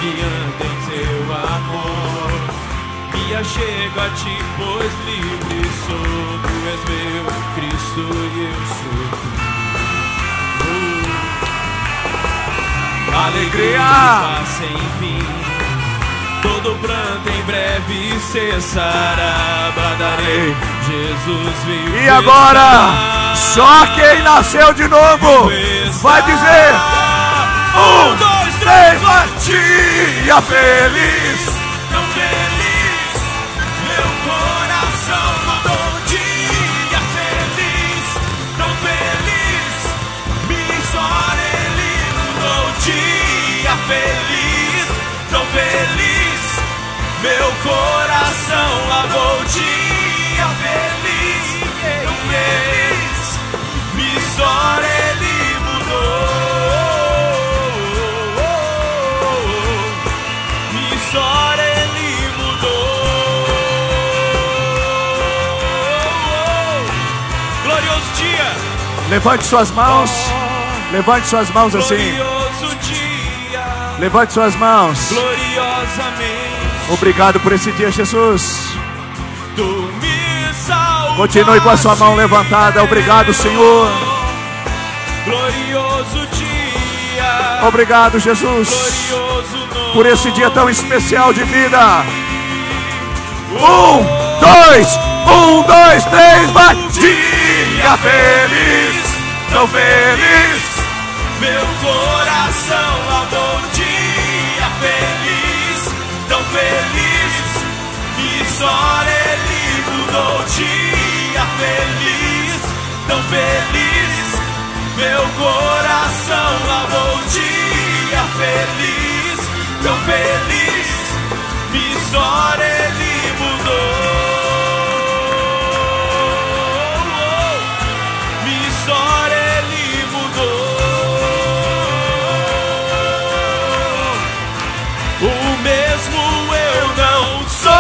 confiando em teu amor. Me achego a ti, pois livre sou. Tu és meu Cristo e eu sou tu. Alegria sem fim, todo pranto em breve cessará. Bradarei, Jesus veio. E agora, só quem nasceu de novo vai dizer: 1, 2, 3, vai! Dia feliz, tão feliz, meu coração mudou. Dia feliz, tão feliz, minha história ele mudou. Dia feliz, tão feliz, meu coração lavou. Dia feliz, tão feliz, minha história ele mudou. Minha história ele mudou. Glorioso dia. levante suas mãos. Levante suas mãos assim. Glorioso dia. Levante suas mãos. Gloriosamente. Obrigado por esse dia, Jesus. Tu me salvaste. Continue com a sua mão levantada. Obrigado, Senhor. Glorioso dia. Obrigado, Jesus, Glorioso nome. por esse dia tão especial de vida. 1, 2, 1, 2, 3, vai! Dia feliz, tão feliz, meu coração lavou. Dia feliz, tão feliz, minha história ele mudou. Dia feliz, tão feliz, meu coração lavou. Dia feliz, tão feliz, minha história ele mudou. Minha história ele mudou. O mesmo eu não sou.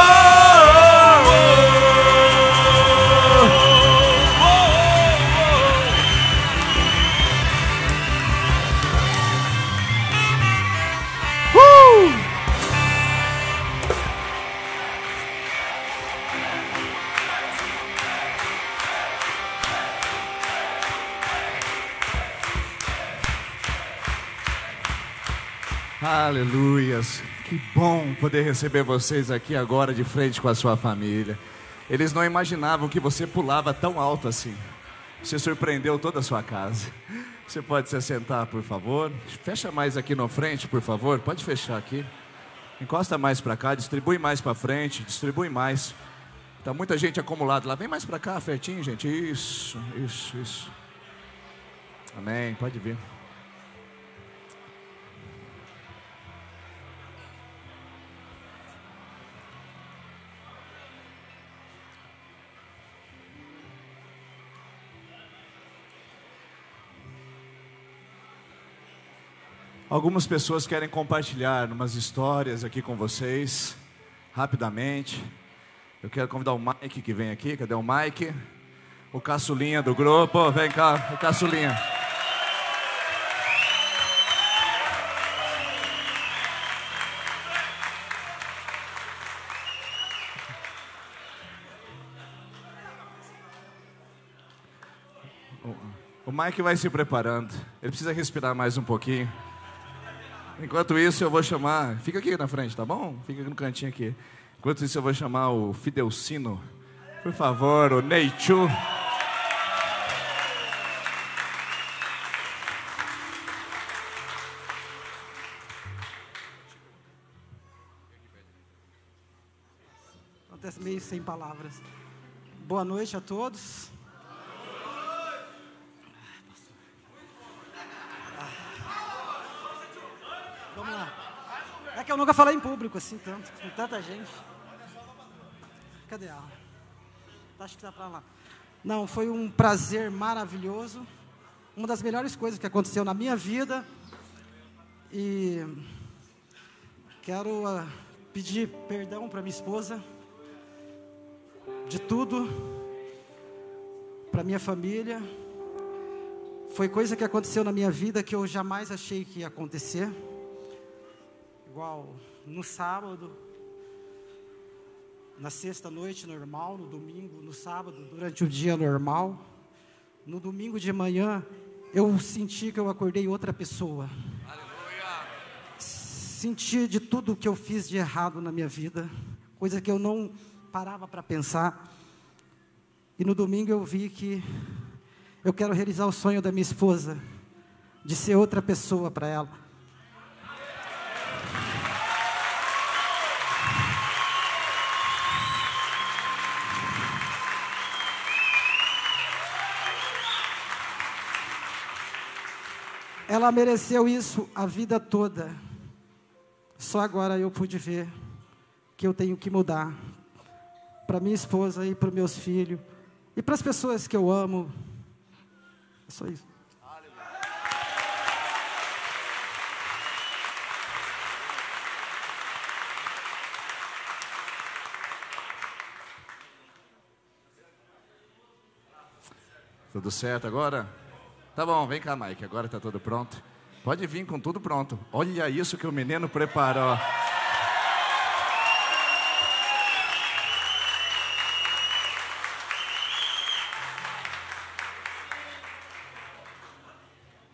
Aleluias. Que bom poder receber vocês aqui agora de frente com a sua família. Eles não imaginavam que você pulava tão alto assim. Você surpreendeu toda a sua casa. Você pode se sentar, por favor. Fecha mais aqui na frente, por favor. Pode fechar aqui. Encosta mais para cá, distribui mais para frente, distribui mais. Tá muita gente acumulada lá. Vem mais para cá, pertinho, gente. Isso, isso, isso. Amém. Pode vir. Algumas pessoas querem compartilhar umas histórias aqui com vocês, rapidamente. Eu quero convidar o Mike que vem aqui. Cadê o Mike? O caçulinha do grupo. Vem cá, o caçulinha. O Mike vai se preparando. Ele precisa respirar mais um pouquinho. Enquanto isso eu vou chamar... Fica aqui na frente, tá bom? Fica aqui no cantinho aqui. Enquanto isso eu vou chamar o Fidelcino. Por favor, o Neichu. Até meio sem palavras. Boa noite a todos. Vamos lá. É que eu nunca falei em público assim, tanto, com tanta gente. Cadê ela? Acho que tá pra lá. Não, foi um prazer maravilhoso. Uma das melhores coisas que aconteceu na minha vida. E quero pedir perdão para minha esposa de tudo, para minha família. Foi coisa que aconteceu na minha vida que eu jamais achei que ia acontecer. igual no sábado, na sexta-noite normal, no domingo, no sábado, durante o dia normal. No domingo de manhã, eu senti que eu acordei outra pessoa. Aleluia. Senti de tudo que eu fiz de errado na minha vida, coisa que eu não parava para pensar. E no domingo eu vi que eu quero realizar o sonho da minha esposa, de ser outra pessoa para ela. Ela mereceu isso a vida toda. Só agora eu pude ver que eu tenho que mudar. Para minha esposa e para os meus filhos. E para as pessoas que eu amo. É só isso. Tudo certo agora? Tá bom, vem cá, Mike, agora tá tudo pronto. Pode vir com tudo pronto. Olha isso que o menino preparou.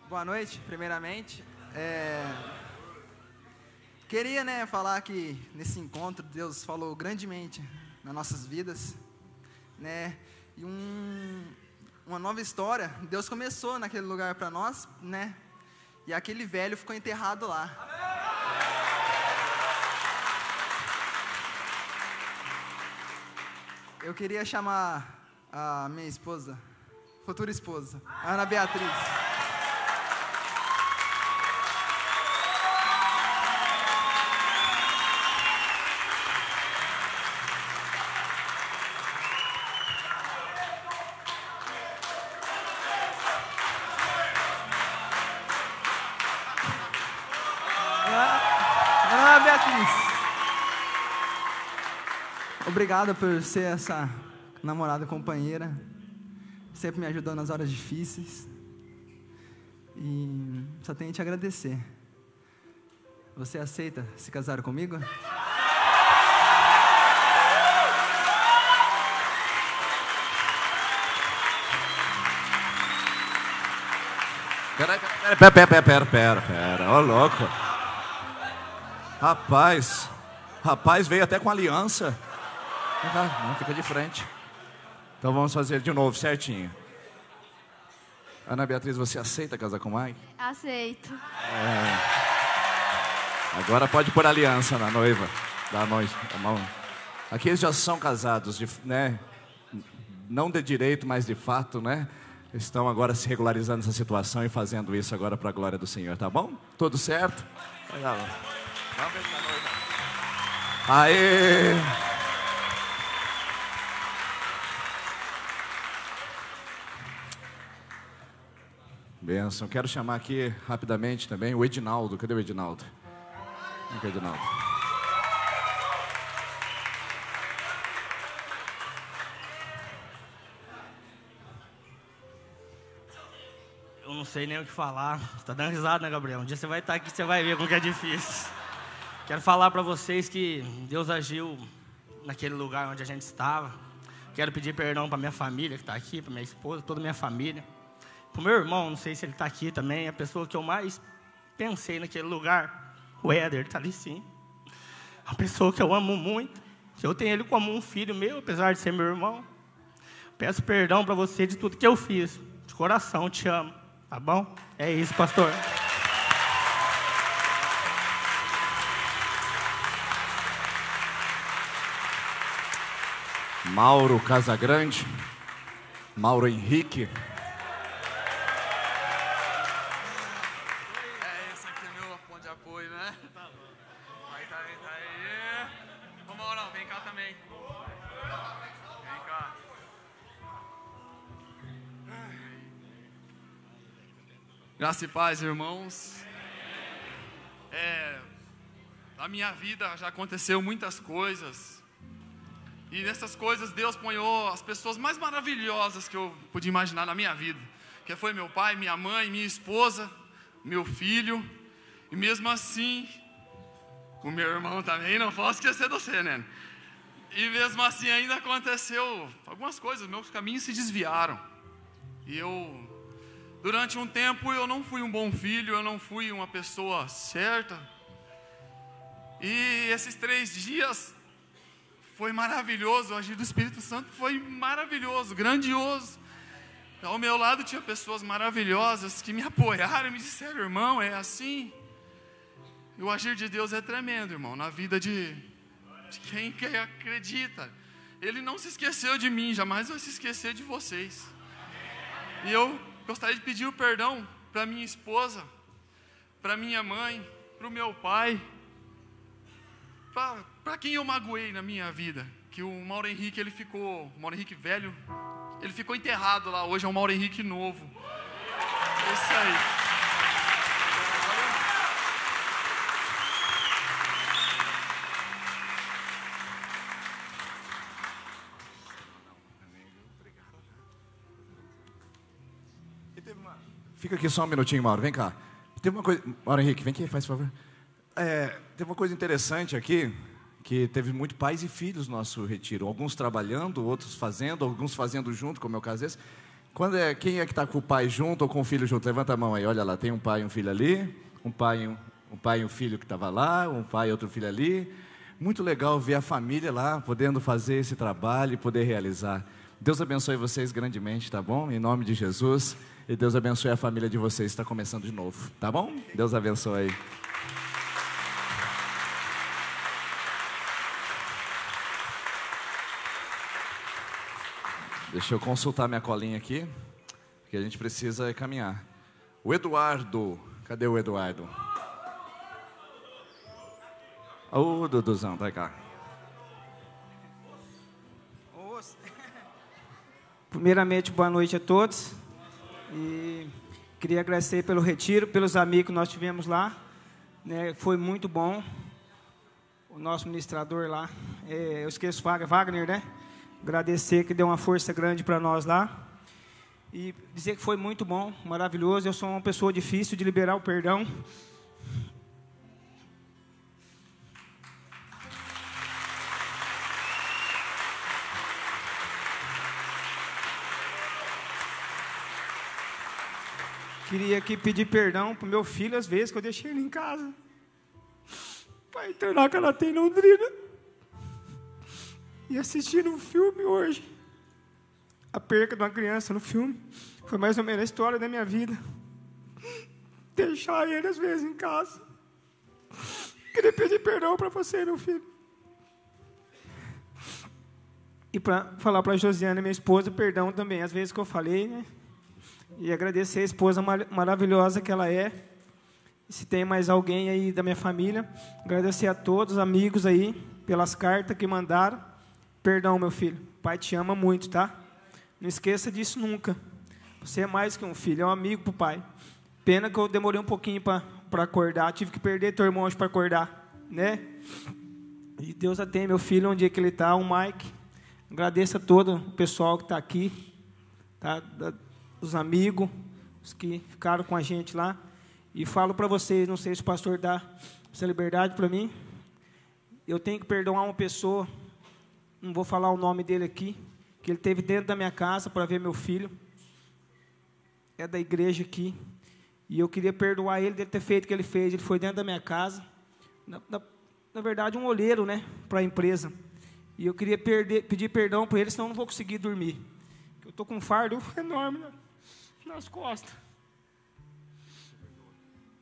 Boa noite, primeiramente. Queria, falar que nesse encontro Deus falou grandemente nas nossas vidas, né? E uma nova história, Deus começou naquele lugar para nós, né? E aquele velho ficou enterrado lá. Eu queria chamar a minha esposa, futura esposa, Ana Beatriz. Obrigado por ser essa namorada companheira, sempre me ajudou nas horas difíceis, e só tenho que te agradecer. Você aceita se casar comigo? Pera, ó louco. Rapaz veio até com aliança. Não, fica de frente. Então vamos fazer de novo, certinho. Ana Beatriz, você aceita casar com o Mike? Aceito. Agora pode pôr aliança na noiva. Da noiva. Aqui eles já são casados, né? Não de direito, mas de fato, né? Estão agora se regularizando essa situação e fazendo isso agora para a glória do Senhor, tá bom? Tudo certo? Vamos ver a noiva. Aê! Benção. Quero chamar aqui rapidamente também o Edinaldo. Cadê o Edinaldo? Cadê o Edinaldo? Eu não sei nem o que falar. Você tá dando risada, né, Gabriel? Um dia você vai estar aqui, você vai ver como que é difícil. Quero falar para vocês que Deus agiu naquele lugar onde a gente estava. Quero pedir perdão para minha família que está aqui, para minha esposa, toda a minha família. Para o meu irmão, não sei se ele está aqui também, a pessoa que eu mais pensei naquele lugar, o Éder, está ali sim. A pessoa que eu amo muito, que eu tenho ele como um filho meu, apesar de ser meu irmão. Peço perdão para você de tudo que eu fiz, de coração, te amo, tá bom? É isso, pastor. Mauro Casagrande, Mauro Henrique. Esse aqui é meu ponto de apoio, né? Tá aí. Ô Maurão, vem cá também. Vem cá. Graça e paz, irmãos. Na minha vida já aconteceu muitas coisas. E nessas coisas Deus ponhou as pessoas mais maravilhosas que eu pude imaginar na minha vida. Que foi meu pai, minha mãe, minha esposa, meu filho. E mesmo assim, o meu irmão também, não posso esquecer de você, né? E mesmo assim ainda aconteceu algumas coisas, meus caminhos se desviaram. E durante um tempo eu não fui um bom filho, eu não fui uma pessoa certa. E esses 3 dias foi maravilhoso, o agir do Espírito Santo foi maravilhoso, grandioso. Ao meu lado tinha pessoas maravilhosas que me apoiaram e me disseram: irmão, é assim. E o agir de Deus é tremendo, irmão, na vida de quem acredita. Ele não se esqueceu de mim, jamais vai se esquecer de vocês. E eu gostaria de pedir o perdão para minha esposa, para minha mãe, para o meu pai, para quem eu magoei na minha vida. Que o Mauro Henrique, o Mauro Henrique velho, ele ficou enterrado lá, hoje é o Mauro Henrique novo. É isso aí. Fica aqui só um minutinho, Mauro, vem cá. Teve uma coisa... Mauro Henrique, vem aqui, faz favor. Teve uma coisa interessante aqui, que teve muito pais e filhos no nosso retiro. Alguns trabalhando, outros fazendo, alguns fazendo junto, como é o caso desse. Quem é que está com o pai junto ou com o filho junto? Levanta a mão aí, olha lá, tem um pai e um filho ali, um pai e um filho que estava lá, um pai e outro filho ali. Muito legal ver a família lá, podendo fazer esse trabalho e poder realizar. Deus abençoe vocês grandemente, tá bom? Em nome de Jesus. E Deus abençoe a família de vocês, está começando de novo, tá bom? Deus abençoe. Deixa eu consultar minha colinha aqui, porque a gente precisa caminhar. O Eduardo, cadê o Eduardo? Ô, Duduzão, vai cá. Primeiramente, boa noite a todos. E queria agradecer pelo retiro, pelos amigos que nós tivemos lá, né? Foi muito bom. O nosso ministrador lá, eu esqueço Wagner, né? Agradecer que deu uma força grande para nós lá. E dizer que foi muito bom, maravilhoso. Eu sou uma pessoa difícil de liberar o perdão. Queria aqui pedir perdão para o meu filho, às vezes, que eu deixei ele em casa. Para internar que ela tem em Londrina. E assistindo um filme hoje. A perca de uma criança no filme. Foi mais ou menos a história da minha vida. Deixar ele, às vezes, em casa. Queria pedir perdão para você, meu filho. E para falar para a Josiane, minha esposa, perdão também, às vezes que eu falei, né? E agradecer a esposa maravilhosa que ela é. E se tem mais alguém aí da minha família, agradecer a todos, amigos aí, pelas cartas que mandaram. Perdão, meu filho. O pai te ama muito, tá? Não esqueça disso nunca. Você é mais que um filho, é um amigo pro pai. Pena que eu demorei um pouquinho para acordar. Tive que perder teu irmão hoje para acordar, né? E Deus atende meu filho onde é que ele está, o Mike. Agradeço a todo o pessoal que está aqui, tá? Os amigos, os que ficaram com a gente lá. E falo para vocês, não sei se o pastor dá essa liberdade para mim. Eu tenho que perdoar uma pessoa, não vou falar o nome dele aqui, que ele esteve dentro da minha casa para ver meu filho. É da igreja aqui. E eu queria perdoar ele de ter feito o que ele fez. Ele foi dentro da minha casa. Na verdade, um olheiro, né, para a empresa. E eu queria pedir perdão para ele, senão eu não vou conseguir dormir. Eu estou com um fardo enorme nas costas.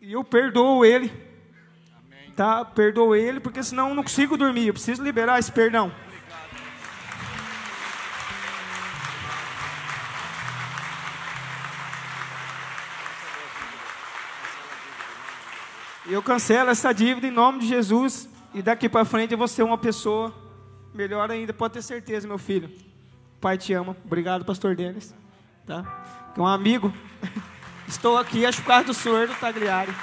E eu perdoo ele. Amém. Tá? Perdoo ele, porque senão eu não consigo dormir. Eu preciso liberar esse perdão. E eu cancelo essa dívida em nome de Jesus. E daqui para frente eu vou ser uma pessoa melhor ainda. Pode ter certeza, meu filho. O pai te ama. Obrigado, pastor Denis. Tá? Que é um amigo. Estou aqui, acho por causa do senhor do Tagliari.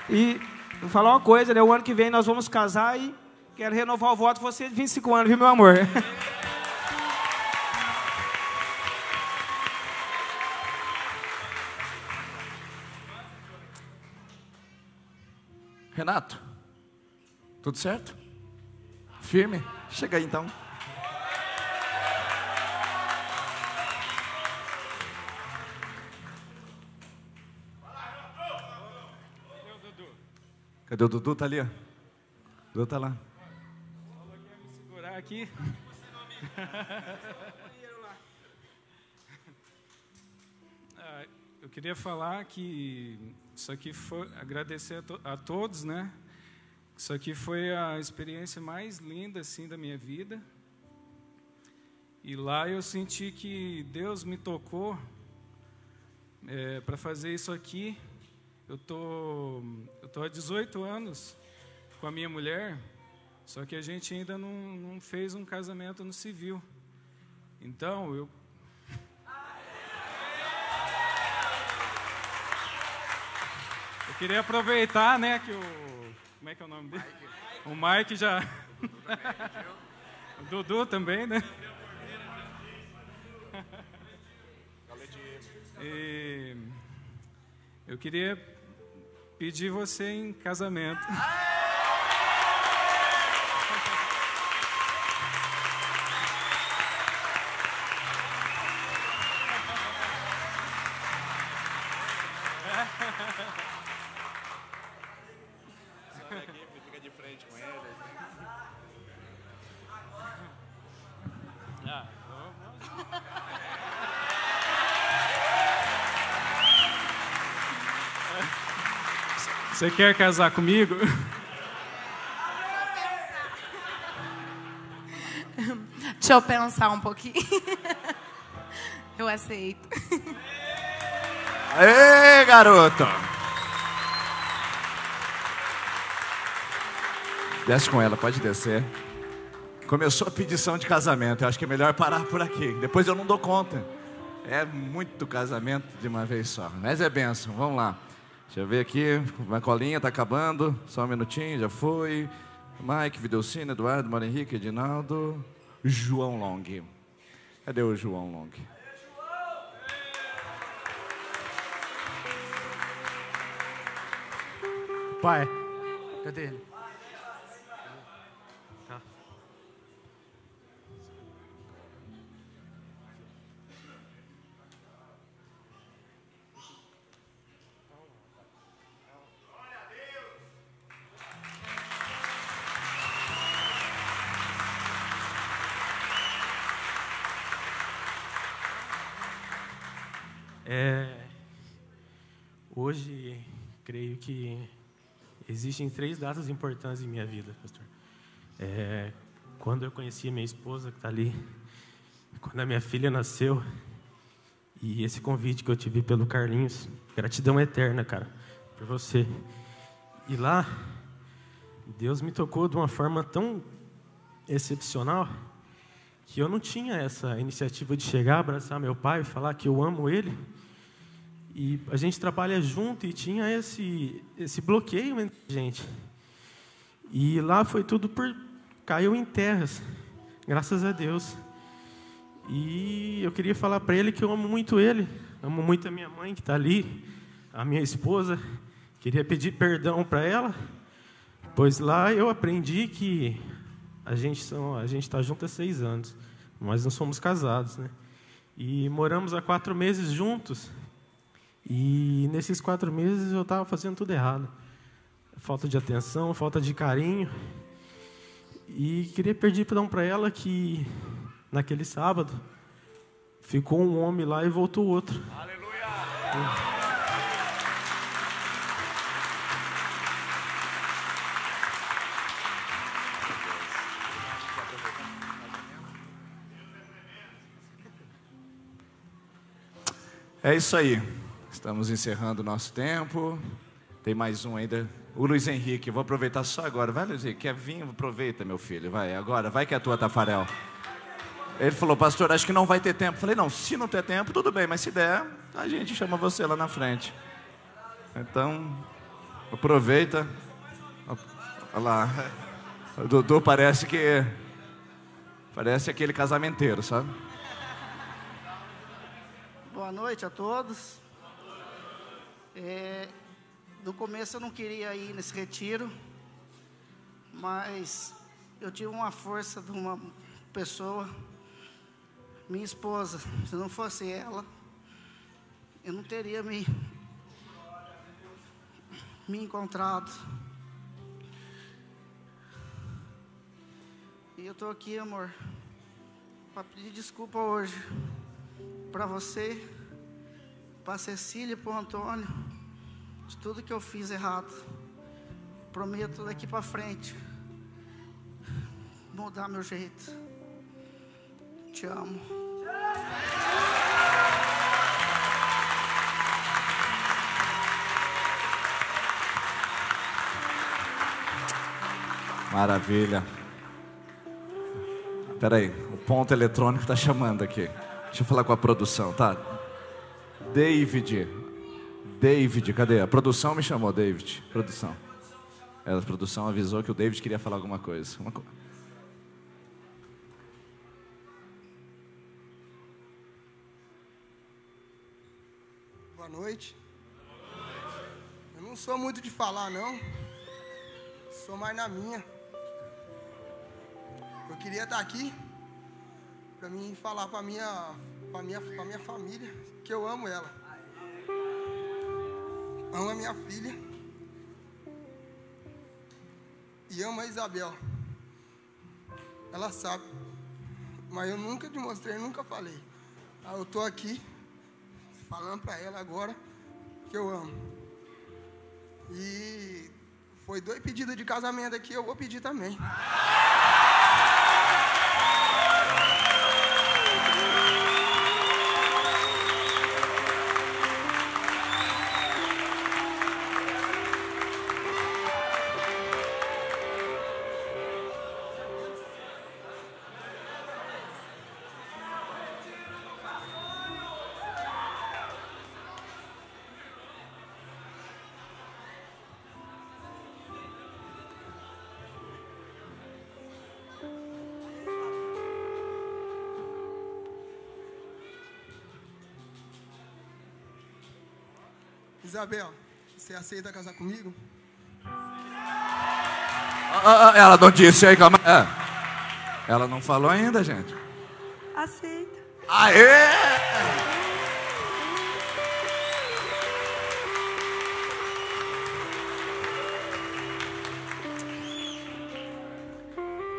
E vou falar uma coisa, né? O ano que vem nós vamos casar e quero renovar o voto com você de 25 anos, viu, meu amor? Renato, tudo certo? Firme? Chega aí então. Cadê o Dudu? Tá ali, ó. O Dudu tá lá. Quer me segurar aqui? Eu queria falar que isso aqui foi agradecer a todos, né? Isso aqui foi a experiência mais linda assim da minha vida. E lá eu senti que Deus me tocou para fazer isso aqui. Eu tô há 18 anos com a minha mulher, só que a gente ainda não fez um casamento no civil. Então, eu queria aproveitar, né, que como é que é o nome dele? O Mike já... O Dudu também, né? E eu queria pedir você em casamento. Fica de frente com ele. Você quer casar comigo? Deixa eu pensar um pouquinho. Eu aceito. Aê, garoto! Desce com ela, pode descer. Começou a pedição de casamento. Eu acho que é melhor parar por aqui. Depois eu não dou conta. É muito casamento de uma vez só. Mas é bênção. Vamos lá. Deixa eu ver aqui. Uma colinha tá acabando. Só um minutinho, já foi. Mike, Vidocino, Eduardo, Mauro Henrique, Edinaldo. João Long. Cadê o João Long? Pai, cadê ele? Tá. Hoje, creio que existem 3 datas importantes em minha vida, pastor. Quando eu conheci a minha esposa, que está ali, quando a minha filha nasceu, e esse convite que eu tive pelo Carlinhos, gratidão eterna, cara, por você. E lá, Deus me tocou de uma forma tão excepcional que eu não tinha essa iniciativa de chegar, abraçar meu pai e falar que eu amo ele. E a gente trabalha junto e tinha esse bloqueio entre a gente. E lá foi tudo caiu em terras, graças a Deus. E eu queria falar para ele que eu amo muito ele, amo muito a minha mãe que está ali, a minha esposa. Queria pedir perdão para ela, pois lá eu aprendi que a gente está junto há 6 anos, mas não somos casados, né? E moramos há 4 meses juntos. E nesses 4 meses eu estava fazendo tudo errado. Falta de atenção, falta de carinho. E queria pedir perdão para ela que naquele sábado ficou um homem lá e voltou outro. Aleluia! É isso aí. Estamos encerrando o nosso tempo. Tem mais um ainda. O Luiz Henrique, eu vou aproveitar só agora. Vai, Luiz Henrique, quer vir? Aproveita, meu filho. Vai, agora. Vai que é a tua, Tafarel. Ele falou, pastor, acho que não vai ter tempo. Eu falei, não, se não ter tempo, tudo bem. Mas se der, a gente chama você lá na frente. Então, aproveita. Olha lá. O Dudu parece aquele casamenteiro, sabe? Boa noite a todos. No começo eu não queria ir nesse retiro, mas eu tive uma força de uma pessoa, minha esposa. Se não fosse ela, eu não teria me encontrado. E eu estou aqui, amor, para pedir desculpa hoje para você, para a Cecília e para o Antônio, de tudo que eu fiz errado. Prometo daqui para frente mudar meu jeito. Te amo. Maravilha. Espera aí, o ponto eletrônico está chamando aqui. Deixa eu falar com a produção, tá? David, cadê? A produção me chamou, David. Produção. A produção avisou que o David queria falar alguma coisa. Boa noite. Eu não sou muito de falar, não. Sou mais na minha. Eu queria estar aqui para mim falar para minha família que eu amo ela. Amo a minha filha e amo a Isabel. Ela sabe, mas eu nunca demonstrei, nunca falei. Eu estou aqui falando para ela agora que eu amo. E foi 2 pedidos de casamento aqui, eu vou pedir também. Isabel, você aceita casar comigo? Ela não disse aí, calma. Ela não falou ainda, gente. Aceita. Aê!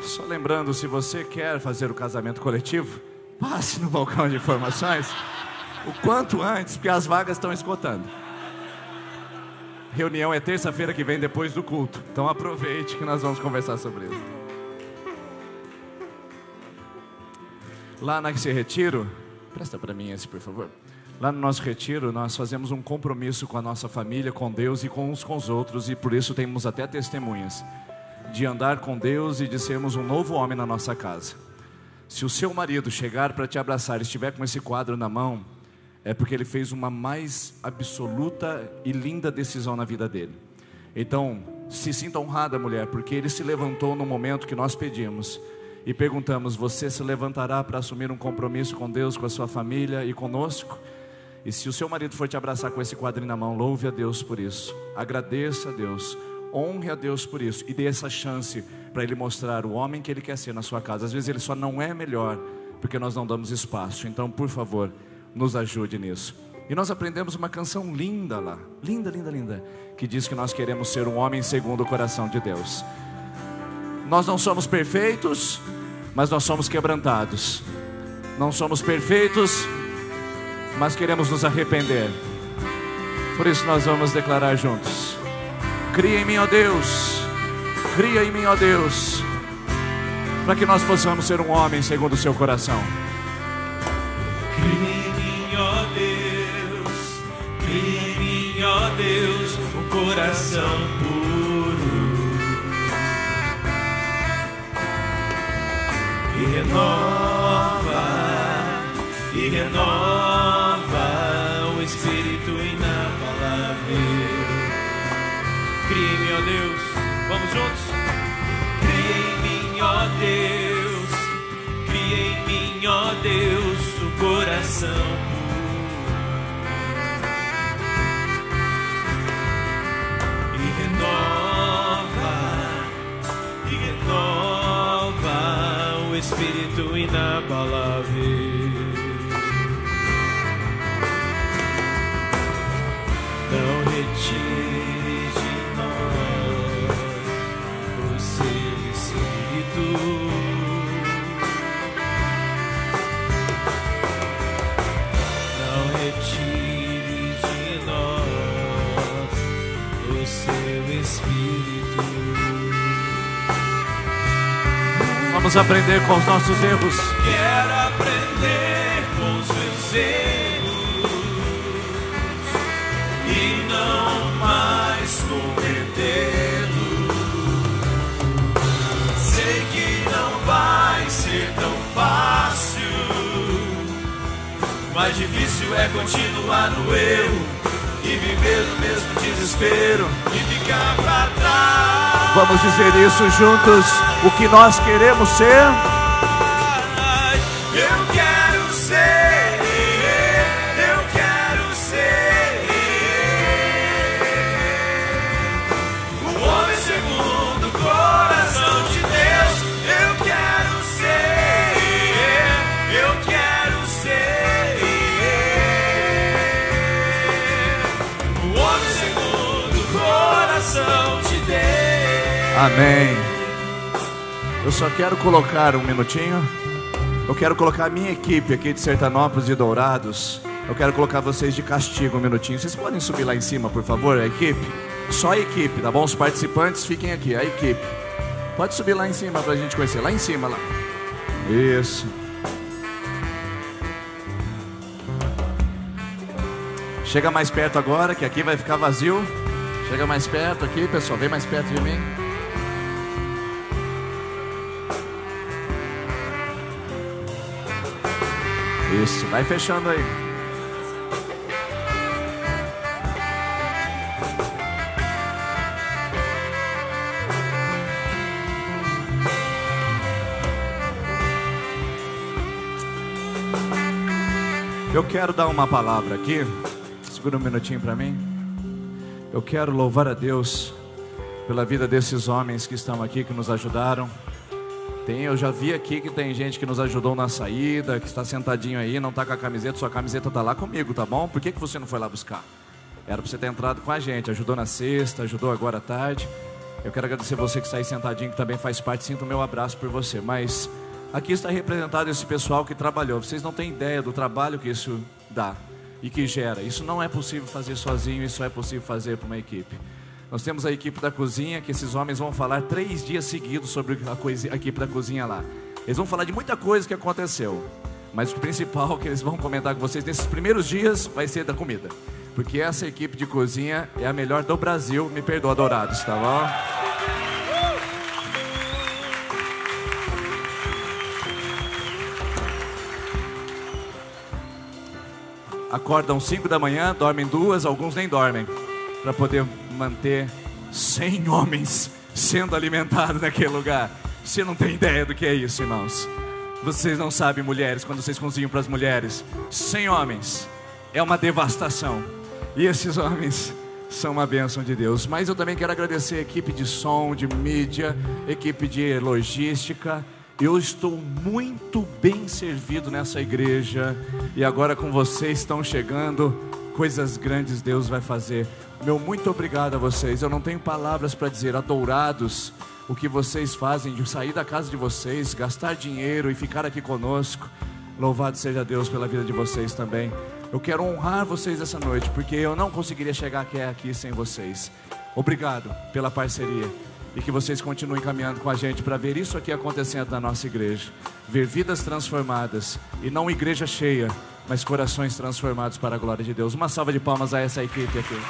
Só lembrando, se você quer fazer o casamento coletivo, passe no balcão de informações o quanto antes, porque as vagas estão esgotando. Reunião é terça-feira que vem, depois do culto. Então aproveite que nós vamos conversar sobre isso. Lá nesse retiro, presta para mim esse, por favor. Lá no nosso retiro, nós fazemos um compromisso com a nossa família, com Deus e com uns com os outros. E por isso temos até testemunhas de andar com Deus e de sermos um novo homem na nossa casa. Se o seu marido chegar para te abraçar e estiver com esse quadro na mão, é porque ele fez uma mais absoluta e linda decisão na vida dele. Então, se sinta honrada, mulher, porque ele se levantou no momento que nós pedimos e perguntamos: você se levantará para assumir um compromisso com Deus, com a sua família e conosco? E se o seu marido for te abraçar com esse quadrinho na mão, louve a Deus por isso, agradeça a Deus, honre a Deus por isso e dê essa chance para ele mostrar o homem que ele quer ser na sua casa. Às vezes ele só não é melhor porque nós não damos espaço. Então, por favor, nos ajude nisso. E nós aprendemos uma canção linda lá, linda, que diz que nós queremos ser um homem segundo o coração de Deus. Nós não somos perfeitos, mas nós somos quebrantados. Não somos perfeitos, mas queremos nos arrepender. Por isso nós vamos declarar juntos: cria em mim, ó Deus, cria em mim, ó Deus, para que nós possamos ser um homem segundo o seu coração. Cria em mim, ó Deus, cria em mim, ó Deus, um coração puro e renova o espírito e na palavra. Cria em mim, ó Deus, vamos juntos. Cria em mim, ó Deus, cria em mim, ó Deus, um coração puro Espírito inabalável. Não retire de nós o seu Espírito. Não retire de nós o seu Espírito. Vamos aprender com os nossos erros. Quero aprender com os meus erros e não mais cometê-los. Sei que não vai ser tão fácil, mais difícil é continuar no erro e viver no mesmo desespero e ficar pra trás. Vamos dizer isso juntos, o que nós queremos ser. Eu quero ser, eu quero ser o homem segundo o coração de Deus. Eu quero ser, eu quero ser o homem segundo o coração de Deus. Amém. Eu só quero colocar um minutinho. Eu quero colocar a minha equipe aqui de Sertanópolis e Dourados. Eu quero colocar vocês de castigo um minutinho. Vocês podem subir lá em cima, por favor, a equipe? Só a equipe, tá bom? Os participantes fiquem aqui, a equipe. Pode subir lá em cima pra gente conhecer. Lá em cima, lá. Isso. Chega mais perto agora, que aqui vai ficar vazio. Chega mais perto aqui, pessoal. Vem mais perto de mim. Isso, vai fechando aí. Eu quero dar uma palavra aqui. Segura um minutinho para mim. Eu quero louvar a Deus pela vida desses homens que estão aqui, que nos ajudaram. Eu já vi aqui que tem gente que nos ajudou na saída, que está sentadinho aí, não está com a camiseta. Sua camiseta está lá comigo, tá bom? Por que você não foi lá buscar? Era para você ter entrado com a gente. Ajudou na sexta, ajudou agora à tarde. Eu quero agradecer você que está aí sentadinho, que também faz parte. Sinto o meu abraço por você. Mas aqui está representado esse pessoal que trabalhou. Vocês não têm ideia do trabalho que isso dá e que gera. Isso não é possível fazer sozinho, isso é possível fazer para uma equipe. Nós temos a equipe da cozinha, que esses homens vão falar 3 dias seguidos sobre a equipe da cozinha lá. Eles vão falar de muita coisa que aconteceu, mas o principal que eles vão comentar com vocês nesses primeiros dias vai ser da comida, porque essa equipe de cozinha é a melhor do Brasil. Me perdoa, Dourados, tá bom? Acordam 5 da manhã, dormem 2, alguns nem dormem, para poder manter 100 homens sendo alimentados naquele lugar. Você não tem ideia do que é isso, irmãos. Vocês não sabem, mulheres, quando vocês cozinham para as mulheres, 100 homens é uma devastação. E esses homens são uma bênção de Deus. Mas eu também quero agradecer a equipe de som, de mídia, equipe de logística. Eu estou muito bem servido nessa igreja. E agora com vocês estão chegando, coisas grandes Deus vai fazer. Meu muito obrigado a vocês. Eu não tenho palavras para dizer a Dourados o que vocês fazem de sair da casa de vocês, gastar dinheiro e ficar aqui conosco. Louvado seja Deus pela vida de vocês também. Eu quero honrar vocês essa noite, porque eu não conseguiria chegar aqui sem vocês. Obrigado pela parceria. E que vocês continuem caminhando com a gente para ver isso aqui acontecendo na nossa igreja. Ver vidas transformadas. E não igreja cheia, mas corações transformados para a glória de Deus. Uma salva de palmas a essa equipe aqui.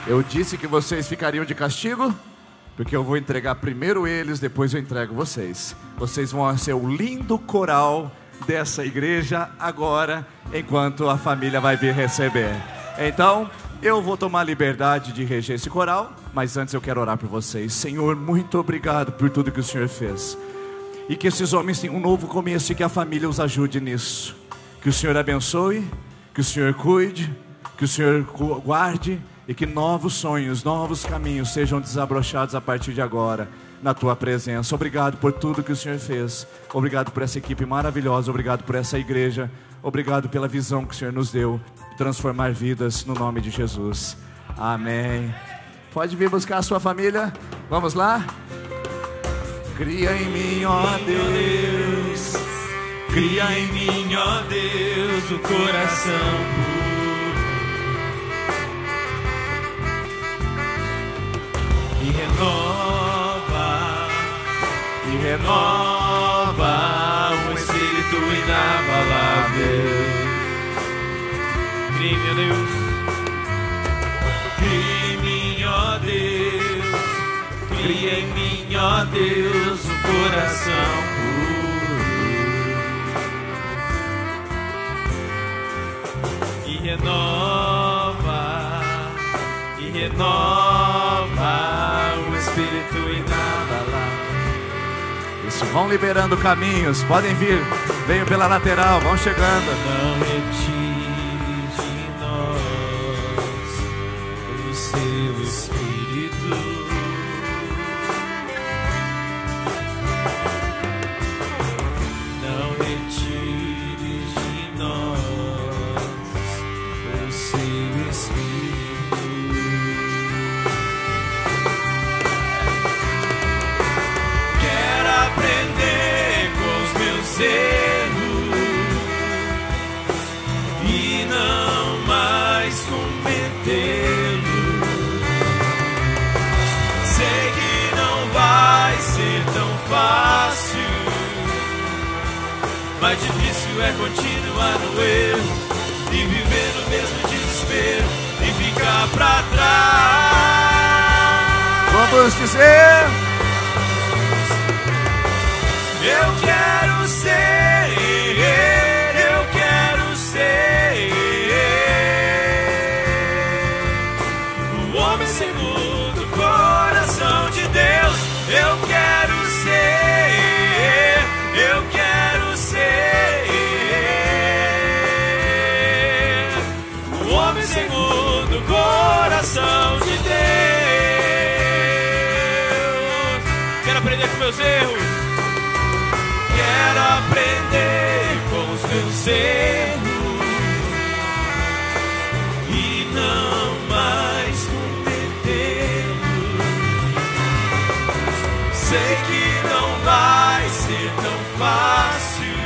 Eu disse que vocês ficariam de castigo, porque eu vou entregar primeiro eles, depois eu entrego vocês. Vocês vão ser o lindo coral dessa igreja agora, enquanto a família vai vir receber. Então, eu vou tomar liberdade de reger esse coral, mas antes eu quero orar por vocês. Senhor, muito obrigado por tudo que o Senhor fez. E que esses homens tenham um novo começo e que a família os ajude nisso. Que o Senhor abençoe, que o Senhor cuide, Que o Senhor guarde e que novos sonhos, novos caminhos sejam desabrochados a partir de agora na Tua presença. Obrigado por tudo que o Senhor fez. Obrigado por essa equipe maravilhosa. Obrigado por essa igreja. Obrigado pela visão que o Senhor nos deu. Transformar vidas no nome de Jesus. Amém. Pode vir buscar a sua família. Vamos lá? Cria em mim, ó Deus. Cria em mim, ó Deus, o coração puro. E renova o espírito inabalável. Cria em mim, ó Deus. Cria em mim, ó Deus. Cria em mim, ó Deus, o coração puro. E renova o espírito inabalável. Isso, vão liberando caminhos. Podem vir, venham pela lateral, vão chegando. Não retire de nós o seu espírito. Não retire de nós o seu espírito. Quero aprender com os meus erros e não mais cometê-los. Sei que não vai ser tão fácil, mais difícil é continuar no erro e viver no mesmo desespero e ficar pra trás. Vamos dizer: eu quero ser, eu quero ser o homem segundo o coração de Deus. Eu quero ser, eu quero ser o homem segundo o coração de Deus. Quero aprender com meus erros. Quero aprender com os meus erros e não mais cometê-los. Sei que não vai ser tão fácil,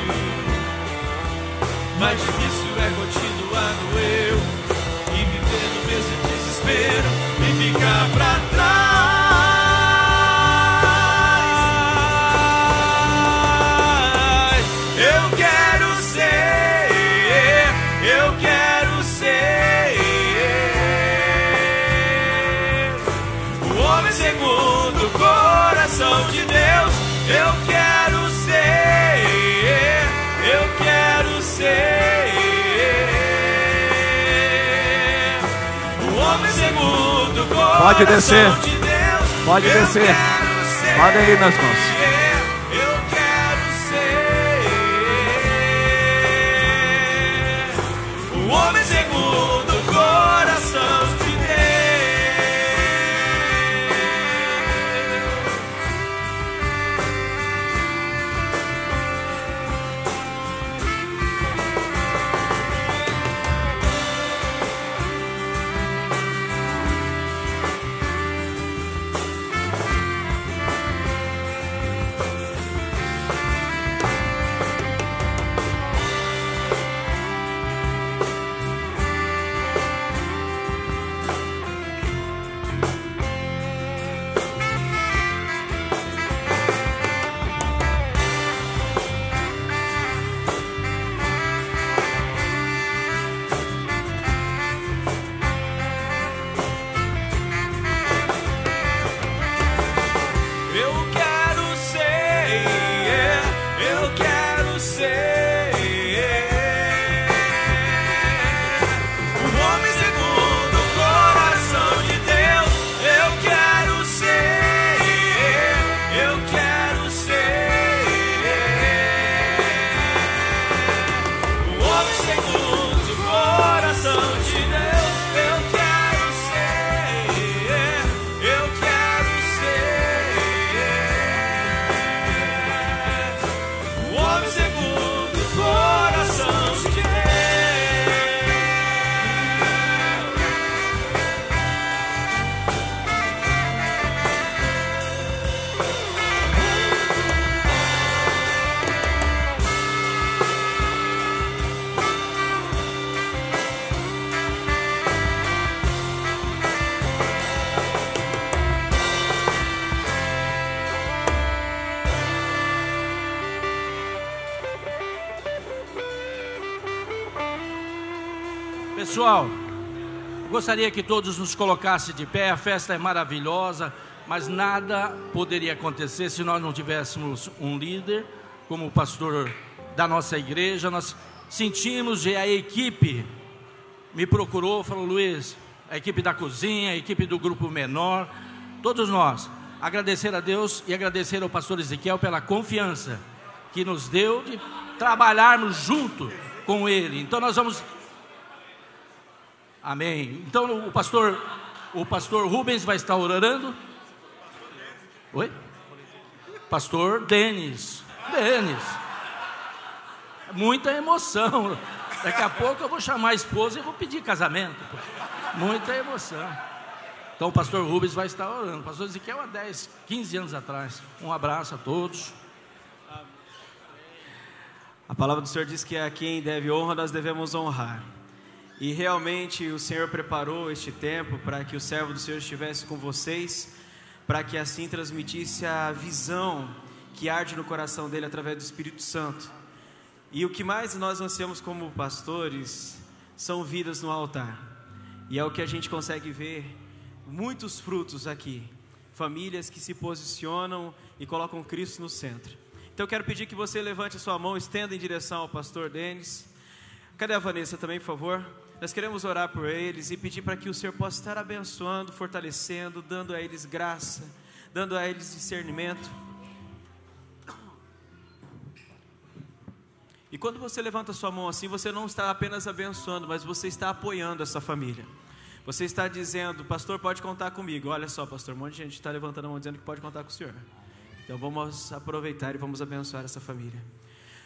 mais difícil é continuar no eu e viver no mesmo desespero e ficar pra trás. Segundo o coração de Deus, eu quero ser, eu quero ser o homem segundo o coração pode descer, de Deus. Pode descer, podem ir, meus irmãos. Eu quero ser o homem segundo o coração de Deus. Segundo o coração de Deus. Pessoal, gostaria que todos nos colocassem de pé. A festa é maravilhosa, mas nada poderia acontecer se nós não tivéssemos um líder como o pastor da nossa igreja. Nós sentimos e a equipe me procurou, falou: Luiz, a equipe da cozinha, a equipe do grupo menor, todos nós, agradecer a Deus e agradecer ao pastor Ezequiel pela confiança que nos deu de trabalharmos junto com ele. Então nós vamos... Amém. Então o pastor Rubens vai estar orando. Oi? Pastor Denis. Muita emoção. Daqui a pouco eu vou chamar a esposa e vou pedir casamento. Muita emoção. Então o pastor Rubens vai estar orando. O pastor Ezequiel há 10, 15 anos atrás. Um abraço a todos. A palavra do Senhor diz que a quem deve honra nós devemos honrar. E realmente o Senhor preparou este tempo para que o servo do Senhor estivesse com vocês, para que assim transmitisse a visão que arde no coração dele através do Espírito Santo. E o que mais nós ansiamos como pastores são vidas no altar. E é o que a gente consegue ver, muitos frutos aqui. Famílias que se posicionam e colocam Cristo no centro. Então eu quero pedir que você levante a sua mão, estenda em direção ao pastor Denis. Cadê a Vanessa também, por favor? Nós queremos orar por eles e pedir para que o Senhor possa estar abençoando, fortalecendo, dando a eles graça, dando a eles discernimento. E quando você levanta a sua mão assim, você não está apenas abençoando, mas você está apoiando essa família. Você está dizendo: pastor, pode contar comigo. Olha só, pastor, um monte de gente está levantando a mão dizendo que pode contar com o Senhor. Então vamos aproveitar e vamos abençoar essa família.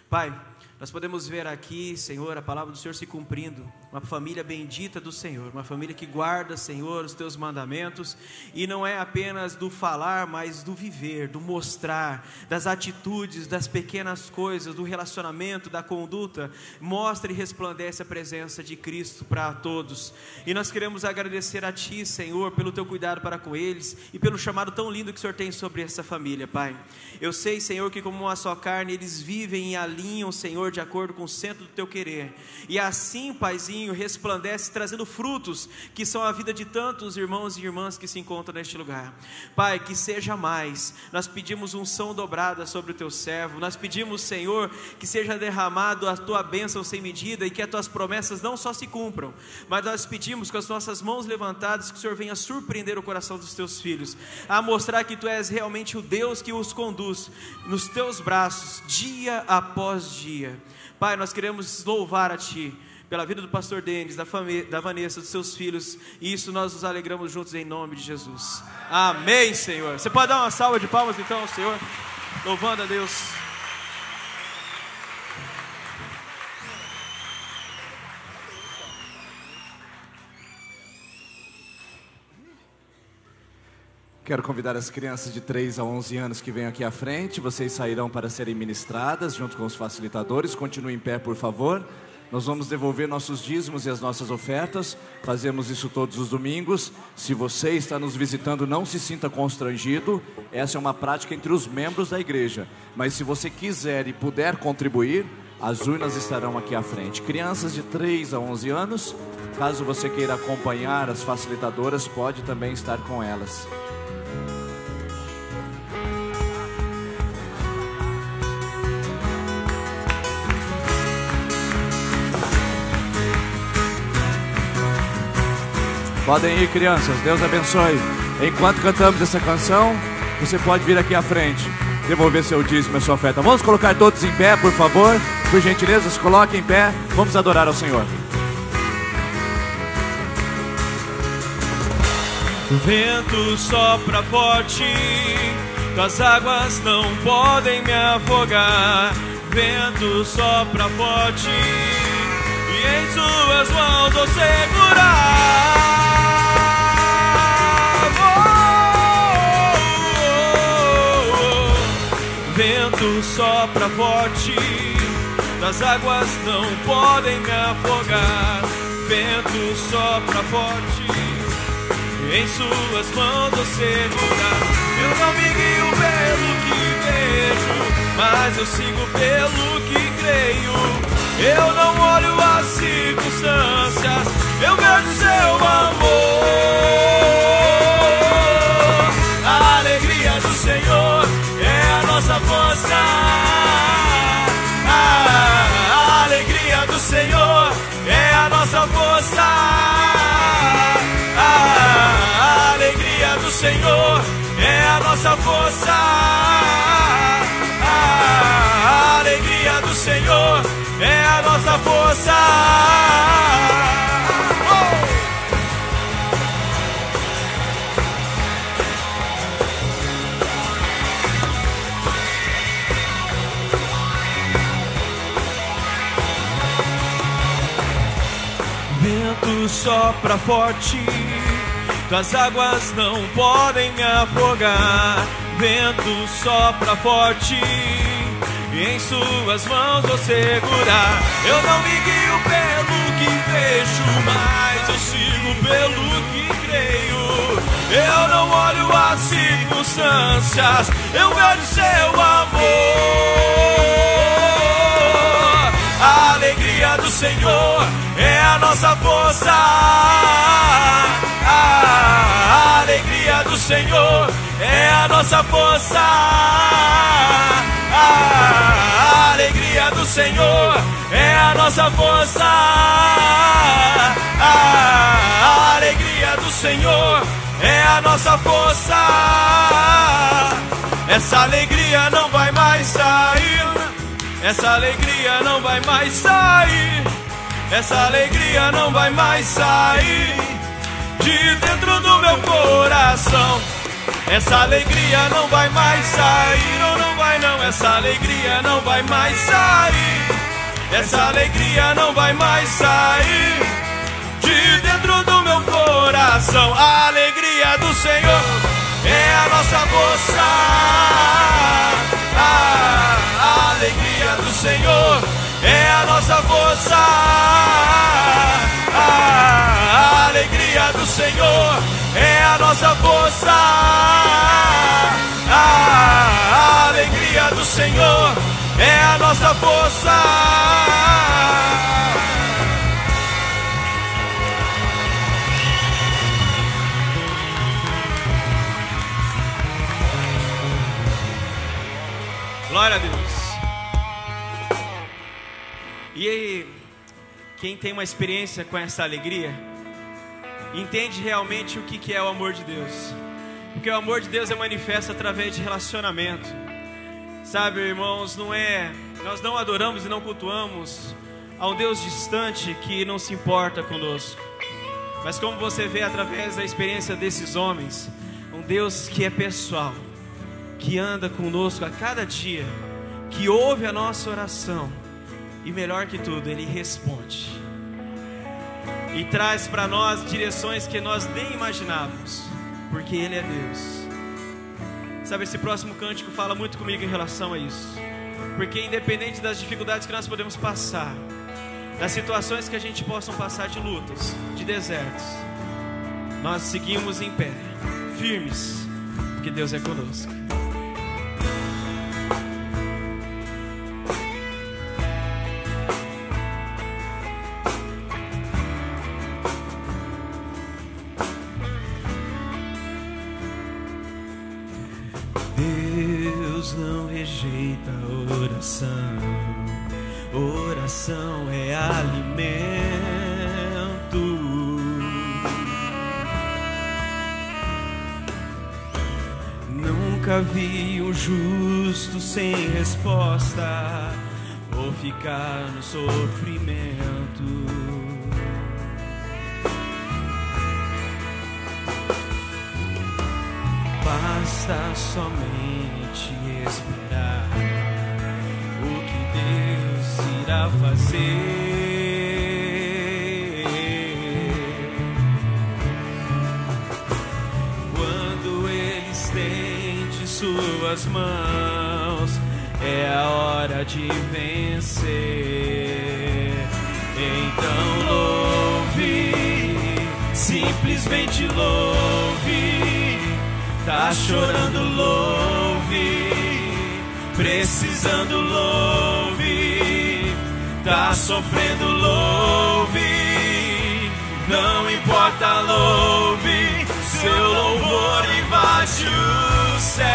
Pai, nós podemos ver aqui, Senhor, a palavra do Senhor se cumprindo. Uma família bendita do Senhor, uma família que guarda, Senhor, os teus mandamentos. E não é apenas do falar, mas do viver, do mostrar, das atitudes, das pequenas coisas, do relacionamento, da conduta. Mostra e resplandece a presença de Cristo para todos. E nós queremos agradecer a Ti, Senhor, pelo Teu cuidado para com eles e pelo chamado tão lindo que o Senhor tem sobre essa família, Pai. Eu sei, Senhor, que como uma só carne, eles vivem e alinham, Senhor, de acordo com o centro do Teu querer. E assim, Paizinho, resplandece trazendo frutos que são a vida de tantos irmãos e irmãs que se encontram neste lugar. Pai, que seja mais. Nós pedimos unção dobrada sobre o Teu servo. Nós pedimos, Senhor, que seja derramado a Tua bênção sem medida e que as Tuas promessas não só se cumpram, mas nós pedimos com as nossas mãos levantadas que o Senhor venha surpreender o coração dos Teus filhos, a mostrar que Tu és realmente o Deus que os conduz nos Teus braços dia após dia. Pai, nós queremos louvar a Ti pela vida do pastor Denis, da Vanessa, dos seus filhos, e isso nós nos alegramos juntos em nome de Jesus. Amém, Senhor. Você pode dar uma salva de palmas então ao Senhor, louvando a Deus. Quero convidar as crianças de 3 a 11 anos que vêm aqui à frente. Vocês sairão para serem ministradas junto com os facilitadores. Continuem em pé, por favor. Nós vamos devolver nossos dízimos e as nossas ofertas. Fazemos isso todos os domingos. Se você está nos visitando, não se sinta constrangido. Essa é uma prática entre os membros da igreja. Mas se você quiser e puder contribuir, as urnas estarão aqui à frente. Crianças de 3 a 11 anos, caso você queira acompanhar as facilitadoras, pode também estar com elas. Podem ir, crianças, Deus abençoe. Enquanto cantamos essa canção, você pode vir aqui à frente, devolver seu dízimo e sua oferta. Vamos colocar todos em pé, por favor. Por gentileza, se coloquem em pé. Vamos adorar ao Senhor. O vento sopra forte, tuas águas não podem me afogar. O vento sopra forte, e em suas mãos vou segurar. Vento sopra forte, as águas não podem me afogar. Vento sopra forte, em suas mãos vou segurar. Eu não me guio pelo que vejo, mas eu sigo pelo que creio. Eu não olho as circunstâncias, eu vejo seu amor. A alegria do Senhor é a nossa força. A alegria do Senhor é a nossa força. A alegria do Senhor é a nossa força. A alegria do Senhor é a nossa força. Vento sopra forte, tuas águas não podem me afogar. Vento sopra forte, e em suas mãos vou segurar. Eu não me guio pelo que vejo, mas eu sigo pelo que creio. Eu não olho as circunstâncias, eu vejo seu amor. A alegria do Senhor é a nossa força. A alegria do Senhor é a nossa força. A alegria do Senhor é a nossa força. A alegria do Senhor é a nossa força. Essa alegria não vai mais sair. Essa alegria não vai mais sair. Essa alegria não vai mais sair de dentro do meu coração. Essa alegria não vai mais sair, ou não vai não. Essa alegria não vai mais sair. Essa alegria não vai mais sair de dentro do meu coração. A alegria do Senhor é a nossa força. A alegria do Senhor é a nossa força. A alegria do Senhor é a nossa força. A alegria do Senhor é a nossa força. Glória a Deus. E aí, quem tem uma experiência com essa alegria, entende realmente o que é o amor de Deus. Porque o amor de Deus é manifesto através de relacionamento. Sabe, irmãos, nós não adoramos e não cultuamos a um Deus distante que não se importa conosco. Mas como você vê através da experiência desses homens, um Deus que é pessoal, que anda conosco a cada dia, que ouve a nossa oração. E melhor que tudo, Ele responde e traz para nós direções que nós nem imaginávamos, porque Ele é Deus. Sabe, esse próximo cântico fala muito comigo em relação a isso. Porque independente das dificuldades que nós podemos passar, das situações que a gente possa passar, de lutas, de desertos, nós seguimos em pé, firmes, porque Deus é conosco. Deus não rejeita a oração. Oração é alimento. Nunca vi um justo sem resposta ou ficar no sofrimento. Basta somente esperar o que Deus irá fazer. Quando Ele estende suas mãos, é a hora de vencer. Então louve, simplesmente louve. Tá chorando, louve. Precisando, louve. Tá sofrendo, louve. Não importa, louve, seu louvor invade os céus.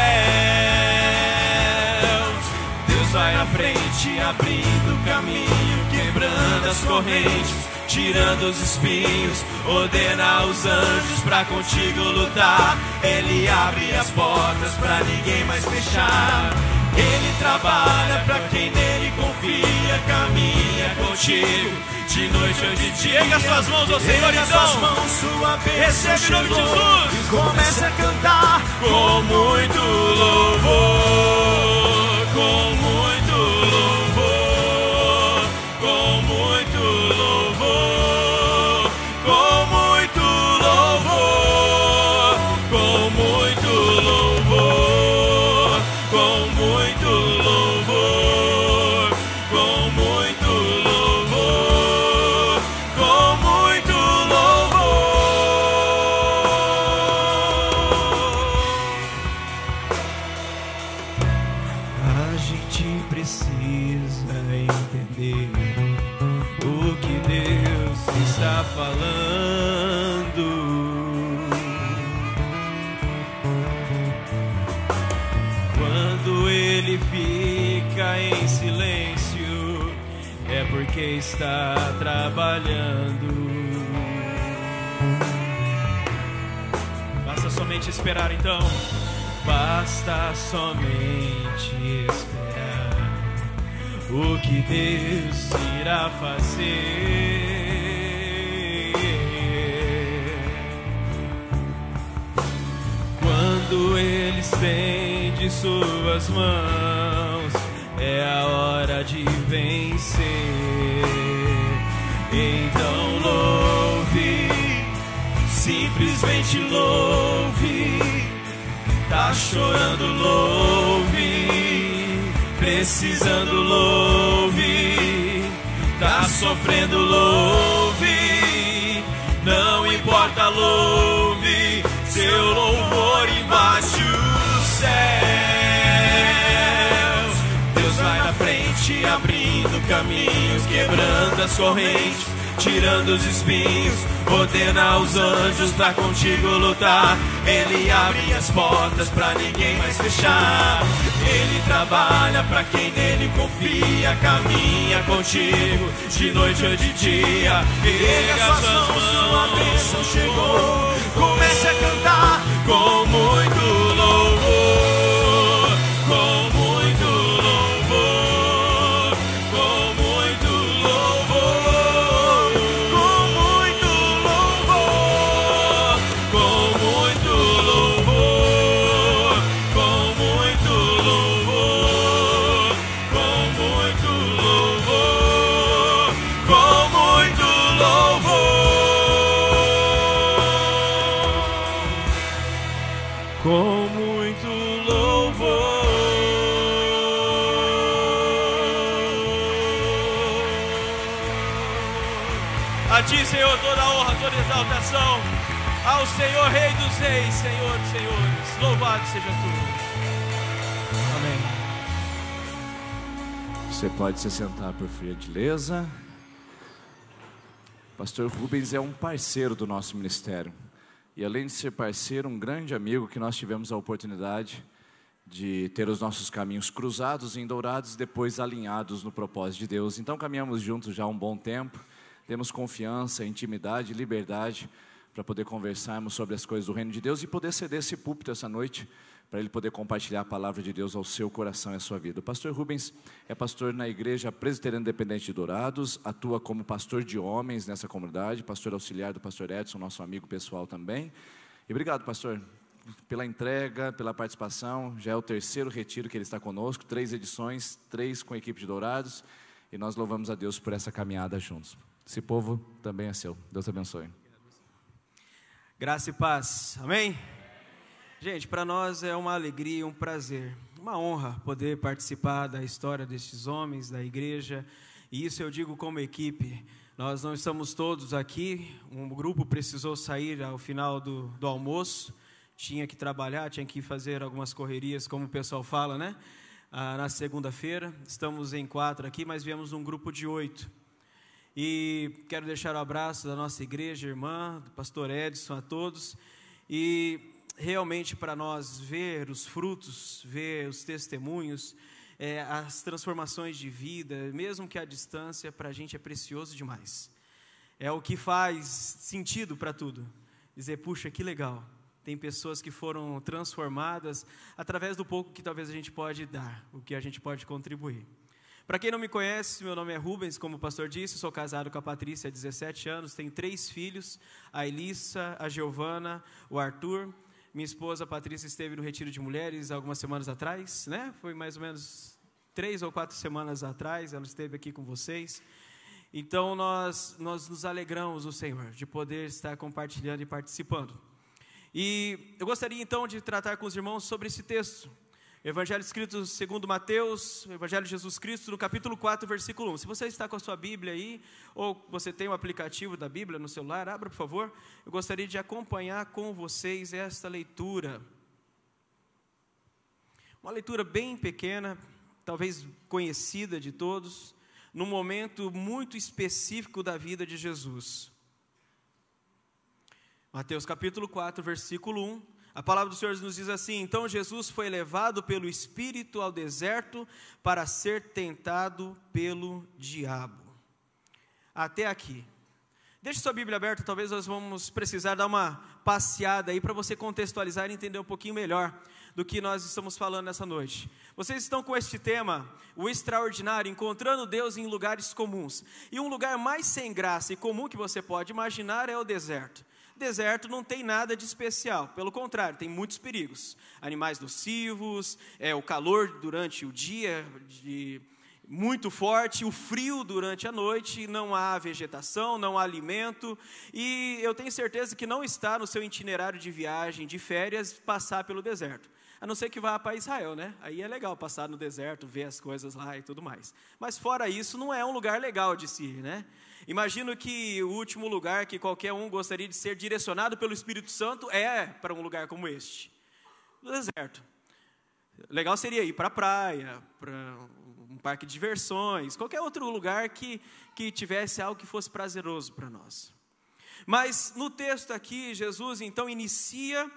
Deus vai à frente, abrindo caminho, quebrando as correntes, tirando os espinhos, ordena os anjos pra contigo lutar. Ele abre as portas pra ninguém mais fechar. Ele trabalha pra quem nele confia, caminha contigo de noite ou de dia. Erga suas mãos ao Senhor, então. Suas mãos, sua bênção recebe o nome de Jesus. E comece a cantar com muito louvor, com muito louvor, com muito louvor, com muito louvor, com muito louvor, com muito louvor, com muito louvor, com muito louvor. A gente precisa entender o que Deus está falando. Quando Ele fica em silêncio, é porque está trabalhando. Basta somente esperar, então. Basta somente esperar o que Deus irá fazer. Quando Ele estende suas mãos, é a hora de vencer. Então louve, simplesmente louve. Tá chorando, louve. Precisando, louve. Tá sofrendo, louve. Não importa, louve. Seu louvor invade os céus. Deus vai na frente, abrindo caminhos, quebrando as correntes, tirando os espinhos, ordena os anjos pra contigo lutar. Ele abre as portas pra ninguém mais fechar. Ele trabalha pra quem nele confia, caminha contigo de noite ou de dia. Erga suas mãos, sua bênção chegou. Comece a cantar com muito louvor, com muito louvor, com muito louvor, com muito louvor, com muito louvor, com muito louvor, com muito louvor, com muito louvor, com muito louvor. A ti, Senhor, toda a honra, toda a exaltação. Ao Senhor, Rei dos Reis, Senhor dos Senhores. Louvado seja tu. Amém. Você pode se sentar por gentileza. Pastor Rubens é um parceiro do nosso ministério. E além de ser parceiro, um grande amigo que nós tivemos a oportunidade de ter os nossos caminhos cruzados em Dourados, depois alinhados no propósito de Deus. Então caminhamos juntos já há um bom tempo, temos confiança, intimidade, liberdade para poder conversarmos sobre as coisas do reino de Deus e poder ceder esse púlpito essa noite para ele poder compartilhar a palavra de Deus ao seu coração e à sua vida. O pastor Rubens é pastor na Igreja Presbiteriana Independente de Dourados, atua como pastor de homens nessa comunidade, pastor auxiliar do pastor Edson, nosso amigo pessoal também. E obrigado, pastor, pela entrega, pela participação. Já é o terceiro retiro que ele está conosco, 3 edições, 3 com a equipe de Dourados, e nós louvamos a Deus por essa caminhada juntos. Esse povo também é seu. Deus abençoe. Graça e paz. Amém? Gente, para nós é uma alegria, um prazer, uma honra poder participar da história destes homens, da igreja. E isso eu digo como equipe. Nós não estamos todos aqui. Um grupo precisou sair ao final do almoço. Tinha que trabalhar, tinha que fazer algumas correrias, como o pessoal fala, né? Na segunda-feira. Estamos em 4 aqui, mas viemos num grupo de 8. E quero deixar o abraço da nossa igreja, irmã, do pastor Edson, a todos. E realmente para nós ver os frutos, ver os testemunhos, as transformações de vida, mesmo que à distância, para a gente é precioso demais. É o que faz sentido para tudo. Dizer, puxa, que legal. Tem pessoas que foram transformadas através do pouco que talvez a gente pode dar, o que a gente pode contribuir. Para quem não me conhece, meu nome é Rubens, como o pastor disse, sou casado com a Patrícia há 17 anos, tenho 3 filhos, a Elissa, a Giovana, o Arthur. Minha esposa, a Patrícia, esteve no Retiro de Mulheres algumas semanas atrás, né? Foi mais ou menos 3 ou 4 semanas atrás, ela esteve aqui com vocês. Então, nós nos alegramos no Senhor, de poder estar compartilhando e participando. E eu gostaria, então, de tratar com os irmãos sobre esse texto. Evangelho escrito segundo Mateus, Evangelho de Jesus Cristo, no capítulo 4, versículo 1. Se você está com a sua Bíblia aí, ou você tem um aplicativo da Bíblia no celular, abra, por favor. Eu gostaria de acompanhar com vocês esta leitura. Uma leitura bem pequena, talvez conhecida de todos, num momento muito específico da vida de Jesus. Mateus capítulo 4, versículo 1, a palavra do Senhor nos diz assim: então Jesus foi levado pelo Espírito ao deserto para ser tentado pelo diabo. Até aqui. Deixe sua Bíblia aberta, talvez nós vamos precisar dar uma passeada aí para você contextualizar e entender um pouquinho melhor do que nós estamos falando nessa noite. Vocês estão com este tema, o extraordinário, encontrando Deus em lugares comuns. E um lugar mais sem graça e comum que você pode imaginar é o deserto. Deserto não tem nada de especial, pelo contrário, tem muitos perigos. Animais nocivos, o calor durante o dia muito forte, o frio durante a noite, não há vegetação, não há alimento, e eu tenho certeza que não está no seu itinerário de viagem, de férias, passar pelo deserto. A não ser que vá para Israel, né? Aí é legal passar no deserto, ver as coisas lá e tudo mais. Mas fora isso, não é um lugar legal de se ir, né? Imagino que o último lugar que qualquer um gostaria de ser direcionado pelo Espírito Santo é para um lugar como este, no deserto. Legal seria ir para a praia, para um parque de diversões, qualquer outro lugar que tivesse algo que fosse prazeroso para nós. Mas no texto aqui, Jesus então inicia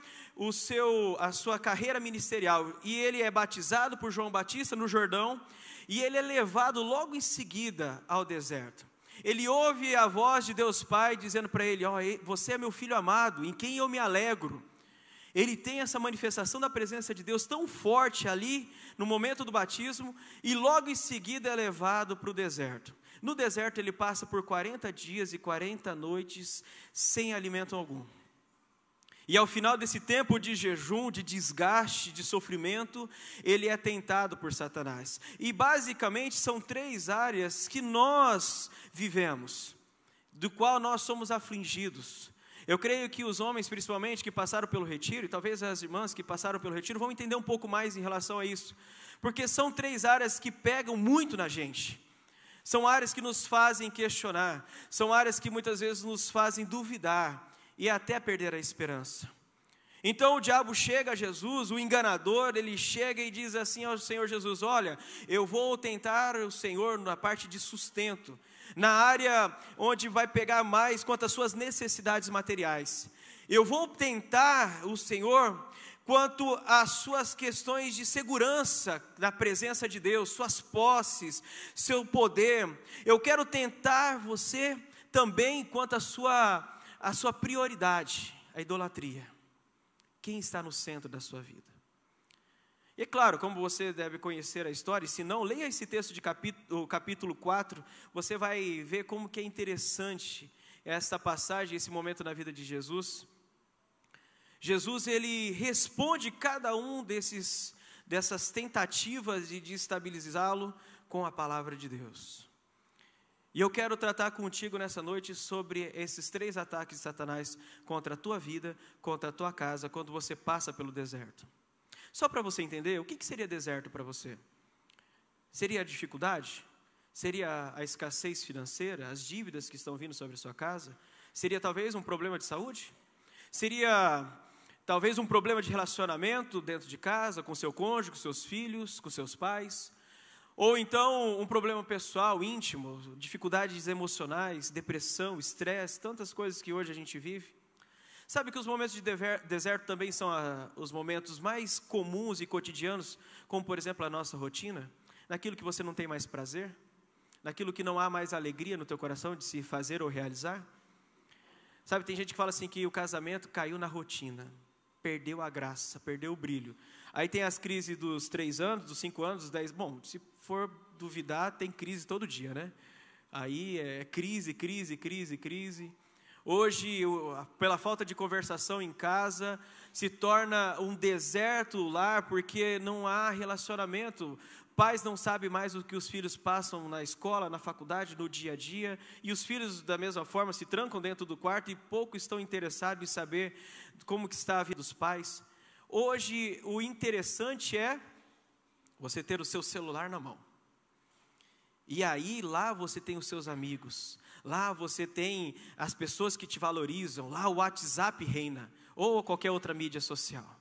a sua carreira ministerial, e ele é batizado por João Batista no Jordão, e ele é levado logo em seguida ao deserto. Ele ouve a voz de Deus Pai dizendo para ele: você é meu filho amado, em quem eu me alegro. Ele tem essa manifestação da presença de Deus tão forte ali, no momento do batismo, e logo em seguida é levado para o deserto. No deserto ele passa por 40 dias e 40 noites sem alimento algum. E ao final desse tempo de jejum, de desgaste, de sofrimento, ele é tentado por Satanás. E basicamente são 3 áreas que nós vivemos, do qual nós somos afligidos. Eu creio que os homens, principalmente, que passaram pelo retiro, e talvez as irmãs que passaram pelo retiro, vão entender um pouco mais em relação a isso. Porque são 3 áreas que pegam muito na gente. São áreas que nos fazem questionar, são áreas que muitas vezes nos fazem duvidar e até perder a esperança. Então o diabo chega a Jesus, o enganador, ele chega e diz assim ao Senhor Jesus: olha, eu vou tentar o Senhor na parte de sustento, na área onde vai pegar mais quanto às suas necessidades materiais. Eu vou tentar o Senhor quanto às suas questões de segurança na presença de Deus, suas posses, seu poder. Eu quero tentar você também quanto à sua prioridade, a idolatria. Quem está no centro da sua vida? E é claro, como você deve conhecer a história, e se não, leia esse texto de capítulo 4, você vai ver como que é interessante essa passagem, esse momento na vida de Jesus. Jesus, ele responde cada um dessas tentativas de desestabilizá-lo com a palavra de Deus. E eu quero tratar contigo nessa noite sobre esses 3 ataques de Satanás contra a tua vida, contra a tua casa, quando você passa pelo deserto. Só para você entender, o que seria deserto para você? Seria a dificuldade? Seria a escassez financeira, as dívidas que estão vindo sobre a sua casa? Seria talvez um problema de saúde? Seria talvez um problema de relacionamento dentro de casa, com seu cônjuge, com seus filhos, com seus pais? Ou então um problema pessoal, íntimo, dificuldades emocionais, depressão, estresse, tantas coisas que hoje a gente vive. Sabe que os momentos de deserto também são os momentos mais comuns e cotidianos, como por exemplo a nossa rotina, naquilo que você não tem mais prazer, naquilo que não há mais alegria no teu coração de se fazer ou realizar. Sabe, tem gente que fala assim que o casamento caiu na rotina, perdeu a graça, perdeu o brilho. Aí tem as crises dos 3 anos, dos 5 anos, dos 10. Bom, se for duvidar, tem crise todo dia, né? Aí é crise. Hoje, pela falta de conversação em casa, se torna um deserto o lar, porque não há relacionamento. Pais não sabem mais o que os filhos passam na escola, na faculdade, no dia a dia, e os filhos, da mesma forma, se trancam dentro do quarto e pouco estão interessados em saber como que está a vida dos pais. Hoje, o interessante é você ter o seu celular na mão. E aí, lá você tem os seus amigos, lá você tem as pessoas que te valorizam, lá o WhatsApp reina, ou qualquer outra mídia social.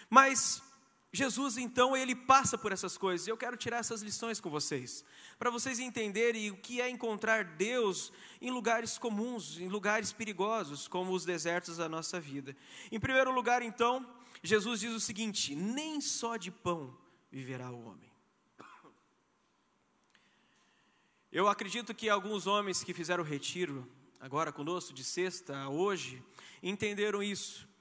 Mas Jesus, então, ele passa por essas coisas, e eu quero tirar essas lições com vocês, para vocês entenderem o que é encontrar Deus em lugares comuns, em lugares perigosos, como os desertos da nossa vida. Em primeiro lugar, então, Jesus diz o seguinte: nem só de pão viverá o homem. Eu acredito que alguns homens que fizeram o retiro, agora conosco, de sexta a hoje, entenderam isso.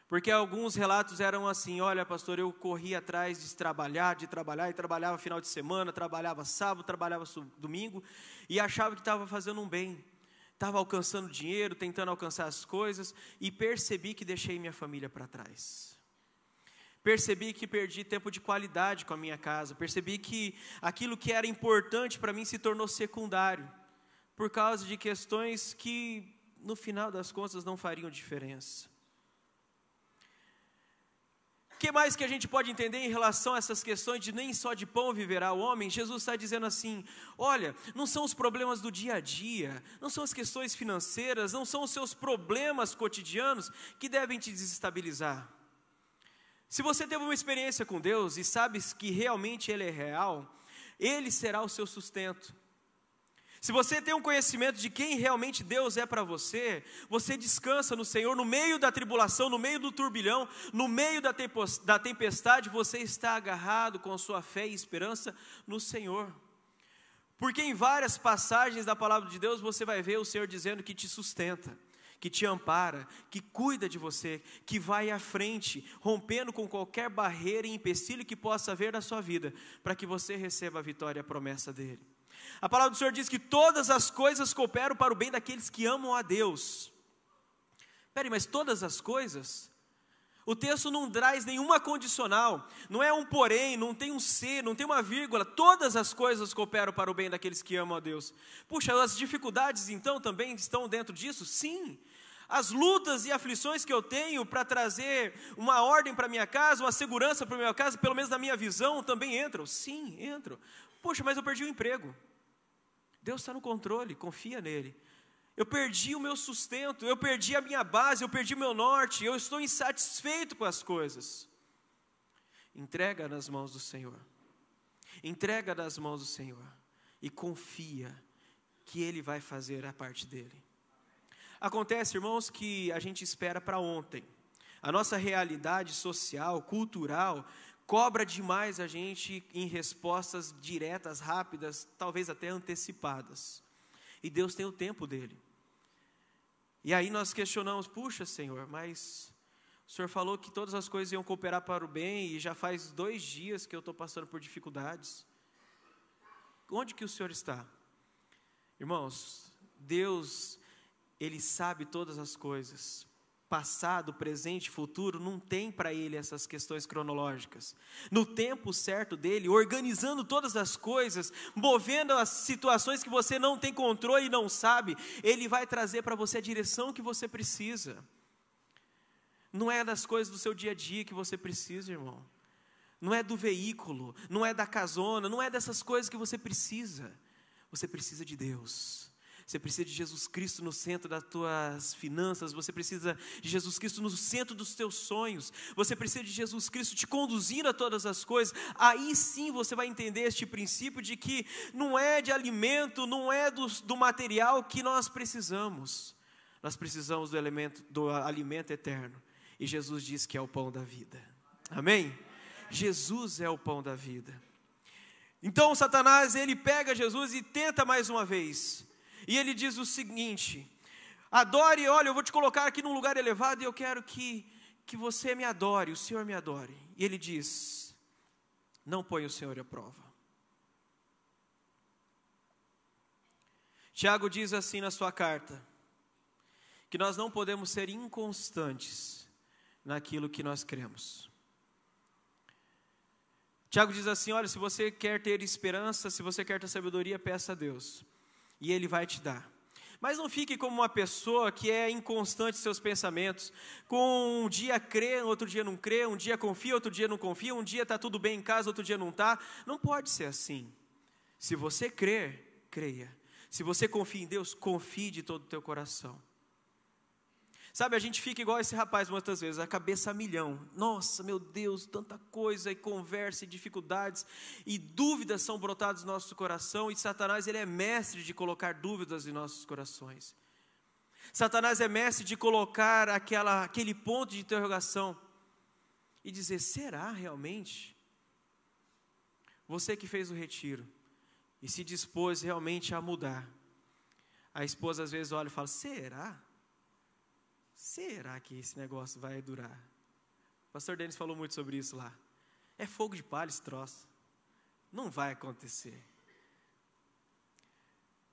Porque alguns relatos eram assim: olha, pastor, eu corri atrás de trabalhar, e trabalhava final de semana, trabalhava sábado, trabalhava domingo, e achava que estava fazendo um bem, estava alcançando dinheiro, tentando alcançar as coisas, e percebi que deixei minha família para trás. Percebi que perdi tempo de qualidade com a minha casa, percebi que aquilo que era importante para mim se tornou secundário, por causa de questões que, no final das contas, não fariam diferença. O que mais que a gente pode entender em relação a essas questões de nem só de pão viverá o homem? Jesus está dizendo assim: olha, não são os problemas do dia a dia, não são as questões financeiras, não são os seus problemas cotidianos que devem te desestabilizar. Se você teve uma experiência com Deus e sabe que realmente Ele é real, Ele será o seu sustento. Se você tem um conhecimento de quem realmente Deus é para você, você descansa no Senhor, no meio da tribulação, no meio do turbilhão, no meio da tempestade, você está agarrado com a sua fé e esperança no Senhor. Porque em várias passagens da palavra de Deus, você vai ver o Senhor dizendo que te sustenta, que te ampara, que cuida de você, que vai à frente, rompendo com qualquer barreira e empecilho que possa haver na sua vida, para que você receba a vitória e a promessa dEle. A palavra do Senhor diz que todas as coisas cooperam para o bem daqueles que amam a Deus. Peraí, mas todas as coisas? O texto não traz nenhuma condicional, não é um porém, não tem um se, não tem uma vírgula. Todas as coisas cooperam para o bem daqueles que amam a Deus. Puxa, as dificuldades então também estão dentro disso? Sim. As lutas e aflições que eu tenho para trazer uma ordem para minha casa, uma segurança para minha casa, pelo menos na minha visão, também entram? Sim, entram. Puxa, mas eu perdi o emprego. Deus está no controle, confia nele. Eu perdi o meu sustento, eu perdi a minha base, eu perdi o meu norte, eu estou insatisfeito com as coisas. Entrega nas mãos do Senhor. Entrega nas mãos do Senhor. E confia que Ele vai fazer a parte dele. Acontece, irmãos, que a gente espera para ontem. A nossa realidade social, cultural, cobra demais a gente em respostas diretas, rápidas, talvez até antecipadas. E Deus tem o tempo dele. E aí nós questionamos: puxa, Senhor, mas o Senhor falou que todas as coisas iam cooperar para o bem, e já faz 2 dias que eu estou passando por dificuldades. Onde que o Senhor está? Irmãos, Deus, Ele sabe todas as coisas. Passado, presente, futuro, não tem para Ele essas questões cronológicas. No tempo certo dEle, organizando todas as coisas, movendo as situações que você não tem controle e não sabe, Ele vai trazer para você a direção que você precisa. Não é das coisas do seu dia a dia que você precisa, irmão. Não é do veículo, não é da casona, não é dessas coisas que você precisa. Você precisa de Deus. Você precisa de Jesus Cristo no centro das tuas finanças. Você precisa de Jesus Cristo no centro dos teus sonhos. Você precisa de Jesus Cristo te conduzindo a todas as coisas. Aí sim você vai entender este princípio de que não é de alimento, não é do material que nós precisamos. Nós precisamos do alimento eterno. E Jesus diz que é o pão da vida. Amém? Jesus é o pão da vida. Então Satanás, ele pega Jesus e tenta mais uma vez. E ele diz o seguinte: adore, olha, eu vou te colocar aqui num lugar elevado e eu quero que você me adore, o Senhor me adore. E ele diz: não ponha o Senhor à prova. Tiago diz assim na sua carta, que nós não podemos ser inconstantes naquilo que nós cremos. Tiago diz assim: olha, se você quer ter esperança, se você quer ter sabedoria, peça a Deus, e Ele vai te dar. Mas não fique como uma pessoa que é inconstante em seus pensamentos, com um dia crê, outro dia não crê, um dia confia, outro dia não confia, um dia está tudo bem em casa, outro dia não está. Não pode ser assim. Se você crer, creia. Se você confia em Deus, confie de todo o teu coração. Sabe, a gente fica igual esse rapaz muitas vezes, a cabeça a milhão. Nossa, meu Deus, tanta coisa, e conversa, e dificuldades, e dúvidas são brotadas no nosso coração, e Satanás, ele é mestre de colocar dúvidas em nossos corações. Satanás é mestre de colocar aquele ponto de interrogação, e dizer: será realmente? Você que fez o retiro, e se dispôs realmente a mudar, a esposa às vezes olha e fala: será? Será que esse negócio vai durar? O pastor Denis falou muito sobre isso lá. É fogo de palha esse troço. Não vai acontecer.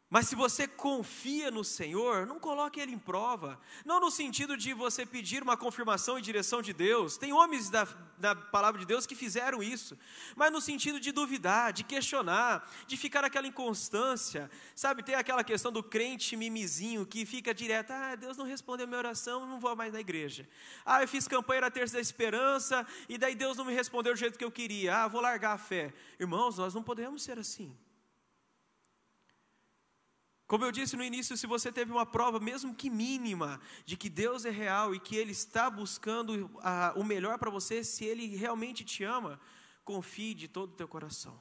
Mas se você confia no Senhor, não coloque Ele em prova. Não no sentido de você pedir uma confirmação e direção de Deus. Tem homens da palavra de Deus que fizeram isso. Mas no sentido de duvidar, de questionar, de ficar naquela inconstância. Sabe, tem aquela questão do crente mimizinho que fica direto: Deus não respondeu a minha oração, não vou mais na igreja. Eu fiz campanha na Terça da Esperança e daí Deus não me respondeu do jeito que eu queria. Vou largar a fé. Irmãos, nós não podemos ser assim. Como eu disse no início, se você teve uma prova, mesmo que mínima, de que Deus é real e que Ele está buscando o melhor para você, se Ele realmente te ama, confie de todo o teu coração.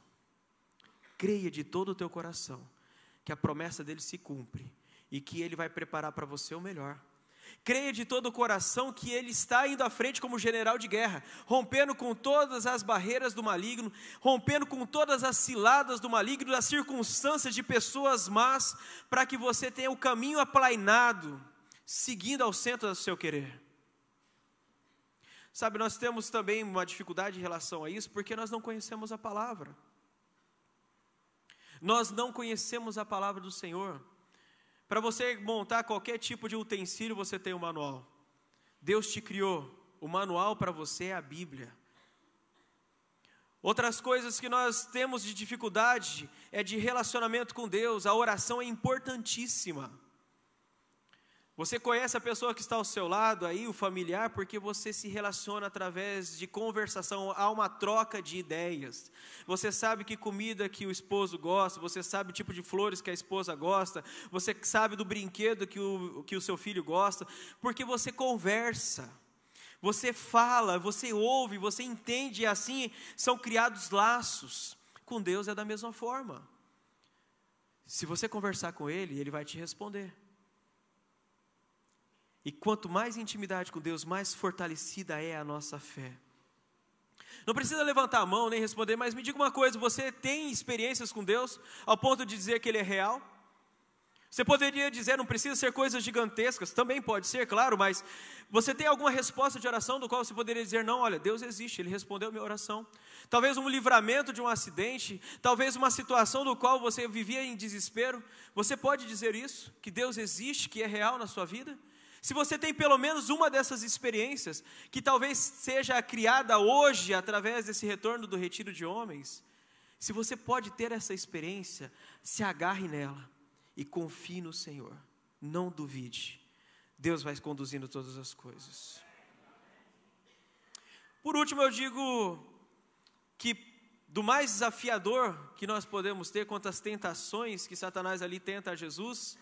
Creia de todo o teu coração que a promessa dEle se cumpre e que Ele vai preparar para você o melhor. Creia de todo o coração que Ele está indo à frente como general de guerra, rompendo com todas as barreiras do maligno, rompendo com todas as ciladas do maligno, das circunstâncias de pessoas más, para que você tenha o caminho aplainado, seguindo ao centro do seu querer. Sabe, nós temos também uma dificuldade em relação a isso, porque nós não conhecemos a palavra. Nós não conhecemos a palavra do Senhor. Para você montar qualquer tipo de utensílio, você tem um manual. Deus te criou. O manual para você é a Bíblia. Outras coisas que nós temos de dificuldade é de relacionamento com Deus. A oração é importantíssima. Você conhece a pessoa que está ao seu lado aí, o familiar, porque você se relaciona através de conversação, há uma troca de ideias. Você sabe que comida que o esposo gosta, você sabe o tipo de flores que a esposa gosta, você sabe do brinquedo que o seu filho gosta, porque você conversa, você fala, você ouve, você entende, e assim são criados laços. Com Deus é da mesma forma. Se você conversar com Ele, Ele vai te responder. E quanto mais intimidade com Deus, mais fortalecida é a nossa fé. Não precisa levantar a mão nem responder, mas me diga uma coisa: você tem experiências com Deus ao ponto de dizer que Ele é real? Você poderia dizer, não precisa ser coisas gigantescas, também pode ser, claro, mas você tem alguma resposta de oração do qual você poderia dizer: não, olha, Deus existe, Ele respondeu a minha oração. Talvez um livramento de um acidente, talvez uma situação do qual você vivia em desespero. Você pode dizer isso, que Deus existe, que é real na sua vida? Se você tem pelo menos uma dessas experiências, que talvez seja criada hoje através desse retorno do retiro de homens, se você pode ter essa experiência, se agarre nela e confie no Senhor. Não duvide. Deus vai conduzindo todas as coisas. Por último, eu digo que do mais desafiador que nós podemos ter quanto às tentações que Satanás ali tenta a Jesus,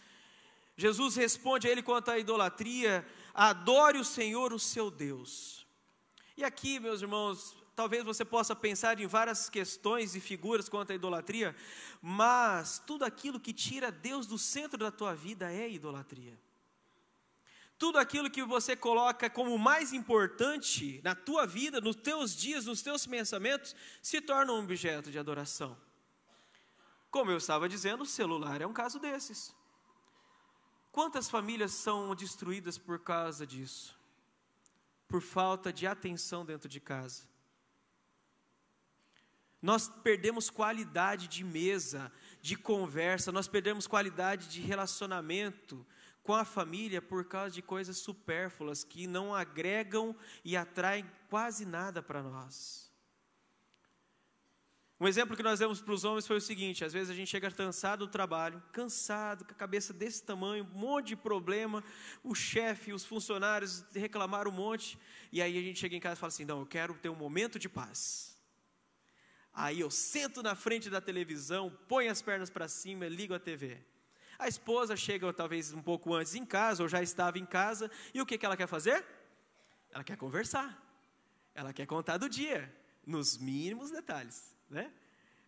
Jesus responde a ele quanto à idolatria: adore o Senhor, o seu Deus. E aqui, meus irmãos, talvez você possa pensar em várias questões e figuras quanto à idolatria, mas tudo aquilo que tira Deus do centro da tua vida é idolatria. Tudo aquilo que você coloca como mais importante na tua vida, nos teus dias, nos teus pensamentos, se torna um objeto de adoração. Como eu estava dizendo, o celular é um caso desses. Quantas famílias são destruídas por causa disso? Por falta de atenção dentro de casa. Nós perdemos qualidade de mesa, de conversa, nós perdemos qualidade de relacionamento com a família por causa de coisas supérfluas que não agregam e atraem quase nada para nós. Um exemplo que nós demos para os homens foi o seguinte: às vezes a gente chega cansado do trabalho, cansado, com a cabeça desse tamanho, um monte de problema, o chefe, os funcionários reclamaram um monte, e aí a gente chega em casa e fala assim: não, eu quero ter um momento de paz. Aí eu sento na frente da televisão, ponho as pernas para cima, ligo a TV. A esposa chega talvez um pouco antes em casa, ou já estava em casa, e o que ela quer fazer? Ela quer conversar, ela quer contar do dia, nos mínimos detalhes, né?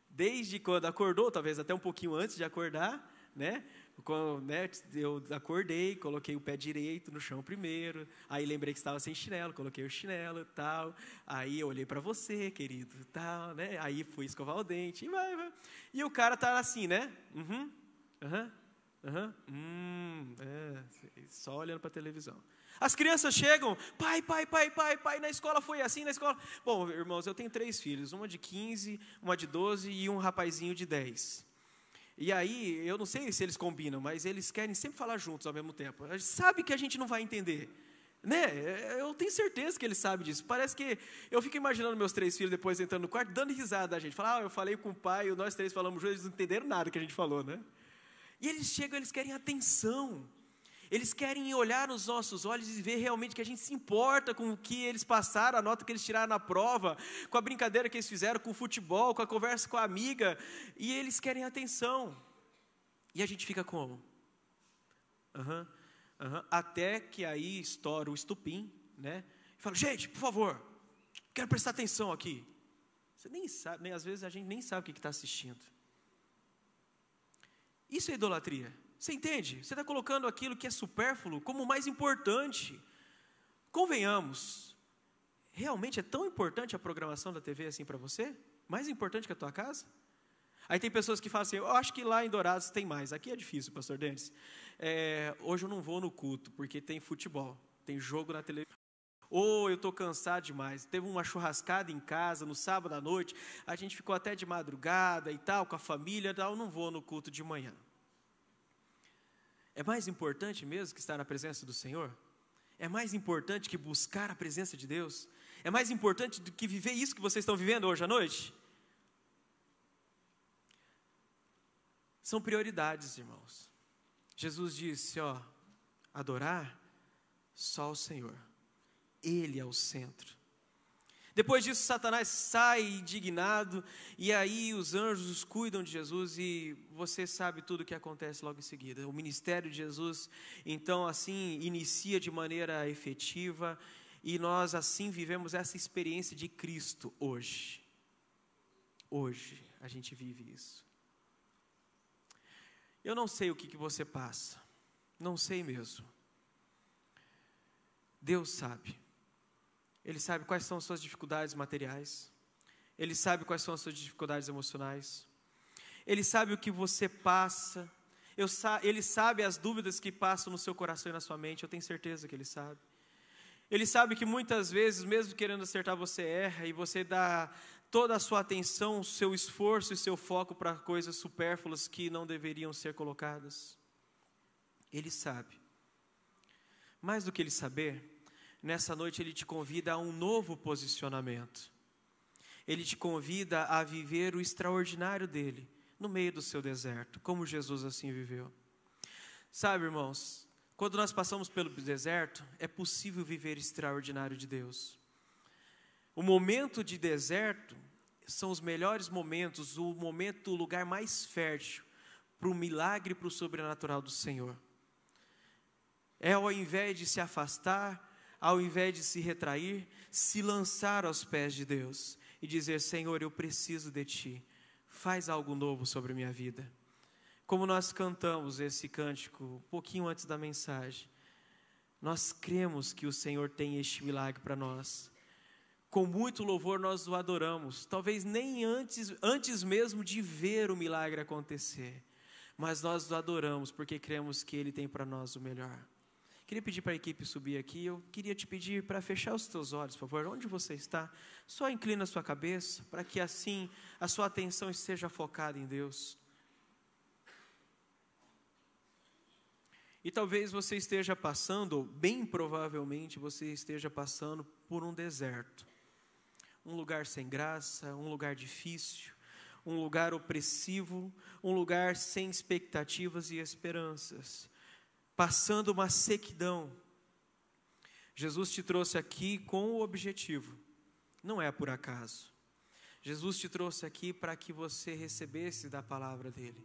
Desde quando acordou, talvez até um pouquinho antes de acordar, né? Quando, né, eu acordei, coloquei o pé direito no chão primeiro, aí lembrei que estava sem chinelo, coloquei o chinelo e tal, aí eu olhei para você, querido, tal, né? Aí fui escovar o dente, e vai. E o cara tá assim, né? Só olhando para a televisão. As crianças chegam: pai, na escola foi assim, na escola. Bom, irmãos, eu tenho 3 filhos, uma de 15, uma de 12 e um rapazinho de 10. E aí, eu não sei se eles combinam, mas eles querem sempre falar juntos ao mesmo tempo. A gente sabe que a gente não vai entender, né? Eu tenho certeza que eles sabem disso. Parece que eu fico imaginando meus 3 filhos depois entrando no quarto, dando risada da gente. Falar: eu falei com o pai, nós 3 falamos juntos, eles não entenderam nada que a gente falou, né? E eles chegam, eles querem atenção. Eles querem olhar nos nossos olhos e ver realmente que a gente se importa com o que eles passaram, a nota que eles tiraram na prova, com a brincadeira que eles fizeram, com o futebol, com a conversa com a amiga. E eles querem atenção. E a gente fica como? Até que aí estoura o estupim, né? E fala: gente, por favor, quero prestar atenção aqui. Você nem sabe, às vezes a gente nem sabe o que está assistindo. Isso é idolatria. Você entende? Você está colocando aquilo que é supérfluo como o mais importante. Convenhamos, realmente é tão importante a programação da TV assim para você? Mais importante que a tua casa? Aí tem pessoas que falam assim: eu acho que lá em Dourados tem mais. Aqui é difícil, pastor Denis. Hoje eu não vou no culto, porque tem futebol, tem jogo na televisão. Ou eu estou cansado demais. Teve uma churrascada em casa no sábado à noite, a gente ficou até de madrugada e tal, com a família, eu não vou no culto de manhã. É mais importante mesmo que estar na presença do Senhor? É mais importante que buscar a presença de Deus? É mais importante do que viver isso que vocês estão vivendo hoje à noite? São prioridades, irmãos. Jesus disse, adorar só o Senhor. Ele é o centro. Depois disso, Satanás sai indignado, e aí os anjos cuidam de Jesus, e você sabe tudo o que acontece logo em seguida. O ministério de Jesus, então, assim, inicia de maneira efetiva, e nós, assim, vivemos essa experiência de Cristo hoje. Hoje, a gente vive isso. Eu não sei o que você passa, não sei mesmo. Deus sabe. Ele sabe quais são as suas dificuldades materiais. Ele sabe quais são as suas dificuldades emocionais. Ele sabe o que você passa. Ele sabe as dúvidas que passam no seu coração e na sua mente. Eu tenho certeza que Ele sabe. Ele sabe que muitas vezes, mesmo querendo acertar, você erra. E você dá toda a sua atenção, o seu esforço e seu foco para coisas supérfluas que não deveriam ser colocadas. Ele sabe. Mais do que Ele saber, nessa noite Ele te convida a um novo posicionamento. Ele te convida a viver o extraordinário dEle, no meio do seu deserto, como Jesus assim viveu. Sabe, irmãos, quando nós passamos pelo deserto, é possível viver extraordinário de Deus. O momento de deserto são os melhores momentos, o lugar mais fértil para o milagre e para o sobrenatural do Senhor. É ao invés de se afastar, ao invés de se retrair, se lançar aos pés de Deus e dizer: Senhor, eu preciso de Ti, faz algo novo sobre a minha vida. Como nós cantamos esse cântico um pouquinho antes da mensagem, nós cremos que o Senhor tem este milagre para nós. Com muito louvor nós o adoramos, talvez nem antes mesmo de ver o milagre acontecer, mas nós o adoramos porque cremos que Ele tem para nós o melhor. Queria pedir para a equipe subir aqui. Eu queria te pedir para fechar os teus olhos, por favor. Onde você está, só inclina a sua cabeça, para que assim a sua atenção esteja focada em Deus. E talvez você esteja passando, ou bem provavelmente você esteja passando por um deserto. Um lugar sem graça, um lugar difícil, um lugar opressivo, um lugar sem expectativas e esperanças. Passando uma sequidão. Jesus te trouxe aqui com o objetivo, não é por acaso. Jesus te trouxe aqui para que você recebesse da palavra dEle.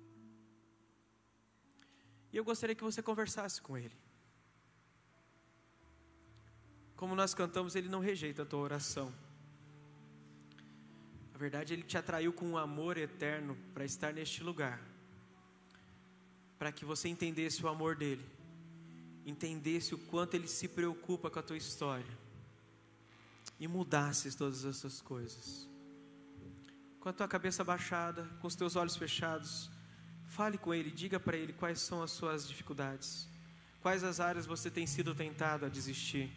E eu gostaria que você conversasse com Ele. Como nós cantamos, Ele não rejeita a tua oração. Na verdade, Ele te atraiu com um amor eterno para estar neste lugar, para que você entendesse o amor dEle, entendesse o quanto Ele se preocupa com a tua história e mudasse todas essas coisas. Com a tua cabeça baixada, com os teus olhos fechados, fale com Ele, diga para Ele quais são as suas dificuldades, quais as áreas você tem sido tentado a desistir.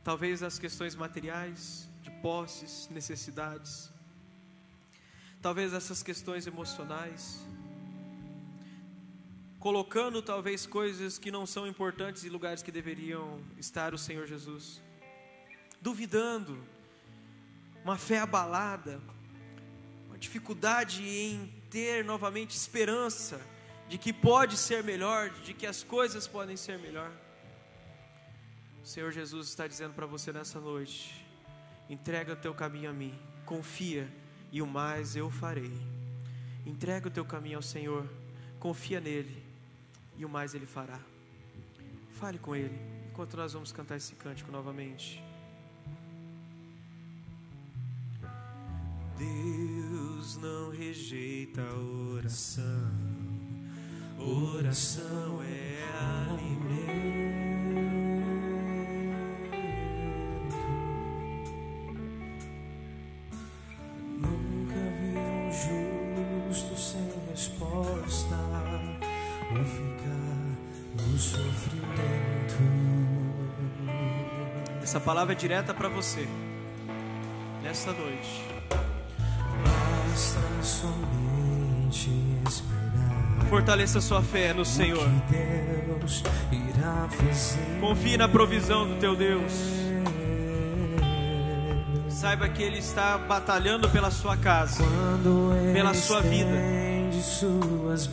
Talvez as questões materiais, de posses, necessidades, talvez essas questões emocionais, colocando talvez coisas que não são importantes em lugares que deveriam estar o Senhor Jesus, duvidando, uma fé abalada, uma dificuldade em ter novamente esperança de que pode ser melhor, de que as coisas podem ser melhor. O Senhor Jesus está dizendo para você nessa noite: entrega o teu caminho a mim, confia e o mais eu farei. Entrega o teu caminho ao Senhor, confia nele e o mais Ele fará. Fale com Ele, enquanto nós vamos cantar esse cântico novamente. Deus não rejeita a oração, oração é alimento. Nunca vi um justo sem resposta ou ficar no sofrimento. Essa palavra é direta para você nessa noite. Basta somente esperar. Fortaleça sua fé no Senhor. Deus irá fazer. Confie na provisão do teu Deus. Saiba que Ele está batalhando pela sua casa, pela sua vida,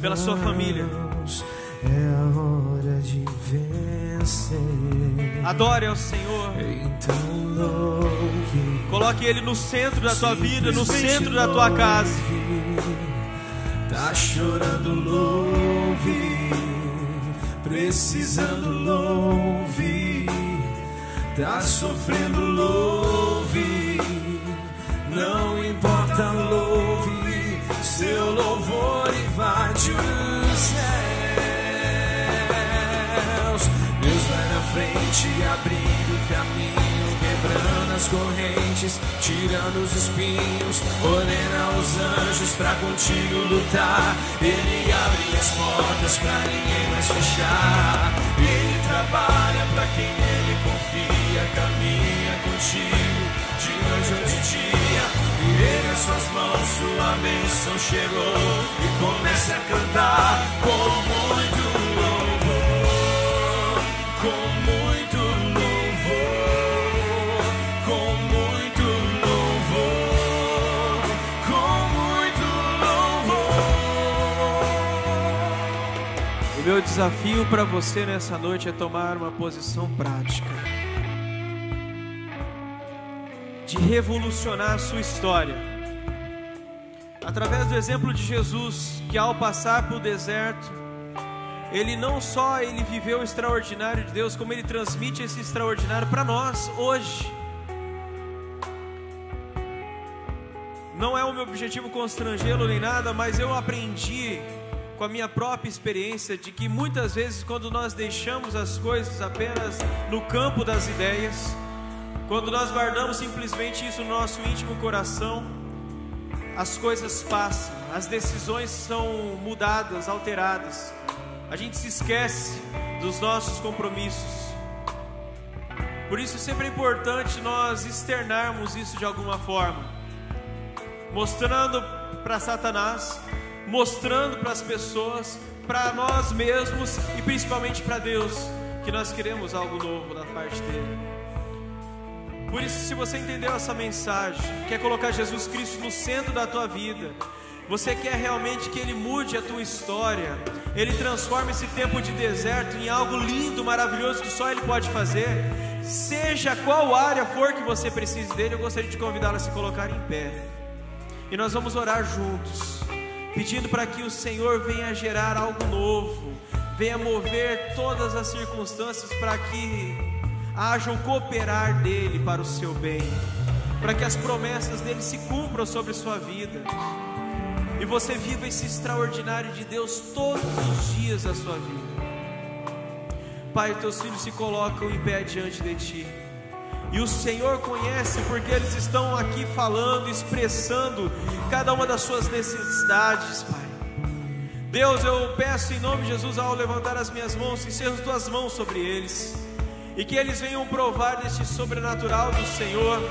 pela sua família. É a hora de vencer. Adore ao Senhor. Então louve. Coloque Ele no centro da tua vida, no centro da tua casa. Tá chorando, louve. Precisando, louve. Tá sofrendo, louve. Não importa, louve. Seu louvor invade os céus. Deus vai na frente, abrindo caminho, quebrando as correntes, tirando os espinhos, ordena os anjos pra contigo lutar. Ele abre as portas pra ninguém mais fechar. Ele trabalha pra quem nele confia, caminha contigo de noite ou de dia. E ele em suas mãos, sua bênção chegou. E comece a cantar com muito louvor, com muito louvor, com muito louvor, com muito louvor. O meu desafio para você nessa noite é tomar uma posição prática, de revolucionar a sua história, através do exemplo de Jesus, que ao passar pelo deserto, ele não só ele viveu o extraordinário de Deus, como ele transmite esse extraordinário para nós hoje. Não é o meu objetivo constrangê-lo nem nada, mas eu aprendi com a minha própria experiência de que muitas vezes, quando nós deixamos as coisas apenas no campo das ideias, quando nós guardamos simplesmente isso no nosso íntimo coração, as coisas passam, as decisões são mudadas, alteradas. A gente se esquece dos nossos compromissos. Por isso sempre é importante nós externarmos isso de alguma forma, mostrando para Satanás, mostrando para as pessoas, para nós mesmos e principalmente para Deus, que nós queremos algo novo da parte dele. Por isso, se você entendeu essa mensagem, quer colocar Jesus Cristo no centro da tua vida, você quer realmente que Ele mude a tua história, Ele transforme esse tempo de deserto em algo lindo, maravilhoso, que só Ele pode fazer, seja qual área for que você precise dele, eu gostaria de convidá-lo a se colocar em pé. E nós vamos orar juntos, pedindo para que o Senhor venha gerar algo novo, venha mover todas as circunstâncias para que haja um cooperar dele para o seu bem, para que as promessas dele se cumpram sobre sua vida, e você viva esse extraordinário de Deus todos os dias da sua vida. Pai, teus filhos se colocam em pé diante de Ti, e o Senhor conhece, porque eles estão aqui falando, expressando cada uma das suas necessidades, Pai. Deus, eu peço em nome de Jesus, ao levantar as minhas mãos, que sejam as Tuas mãos sobre eles, e que eles venham provar deste sobrenatural do Senhor,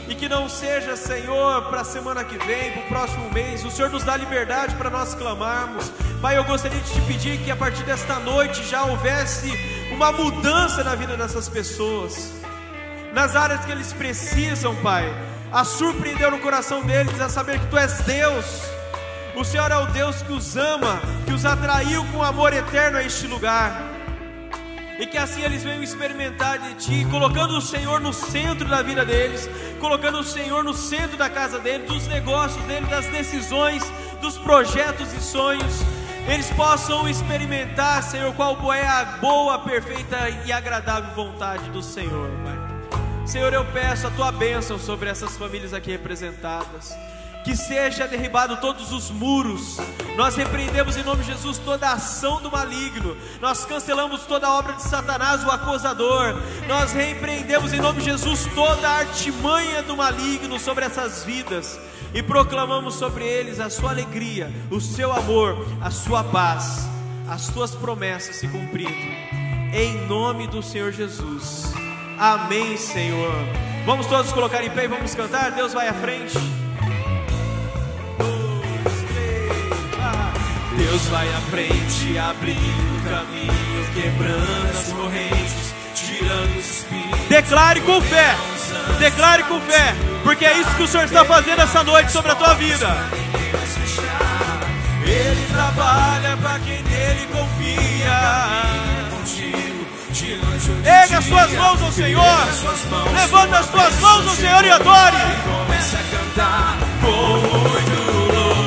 e que não seja, Senhor, para a semana que vem, para o próximo mês. O Senhor nos dá liberdade para nós clamarmos. Pai, eu gostaria de te pedir que a partir desta noite já houvesse uma mudança na vida dessas pessoas, nas áreas que eles precisam, Pai, a surpreender no coração deles, a saber que Tu és Deus. O Senhor é o Deus que os ama, que os atraiu com amor eterno a este lugar, e que assim eles venham experimentar de Ti, colocando o Senhor no centro da vida deles, colocando o Senhor no centro da casa deles, dos negócios deles, das decisões, dos projetos e sonhos. Eles possam experimentar, Senhor, qual é a boa, perfeita e agradável vontade do Senhor, Pai. Senhor, eu peço a Tua bênção sobre essas famílias aqui representadas, que seja derribado todos os muros. Nós repreendemos em nome de Jesus toda a ação do maligno, nós cancelamos toda a obra de Satanás, o acusador. Nós repreendemos em nome de Jesus toda a artimanha do maligno sobre essas vidas, e proclamamos sobre eles a sua alegria, o seu amor, a sua paz, as Tuas promessas se cumprindo, em nome do Senhor Jesus. Amém, Senhor. Vamos todos colocar em pé e vamos cantar. Deus vai à frente. Deus vai à frente, abrindo o caminho, quebrando as correntes, tirando os espinhos. Declare com fé, declare com fé, porque é isso que o Senhor está fazendo essa noite sobre a tua vida. Ele trabalha para quem nele confia. Erga as suas mãos ao Senhor, levanta as tuas mãos ao Senhor e adore. Comece a cantar com muito louvor.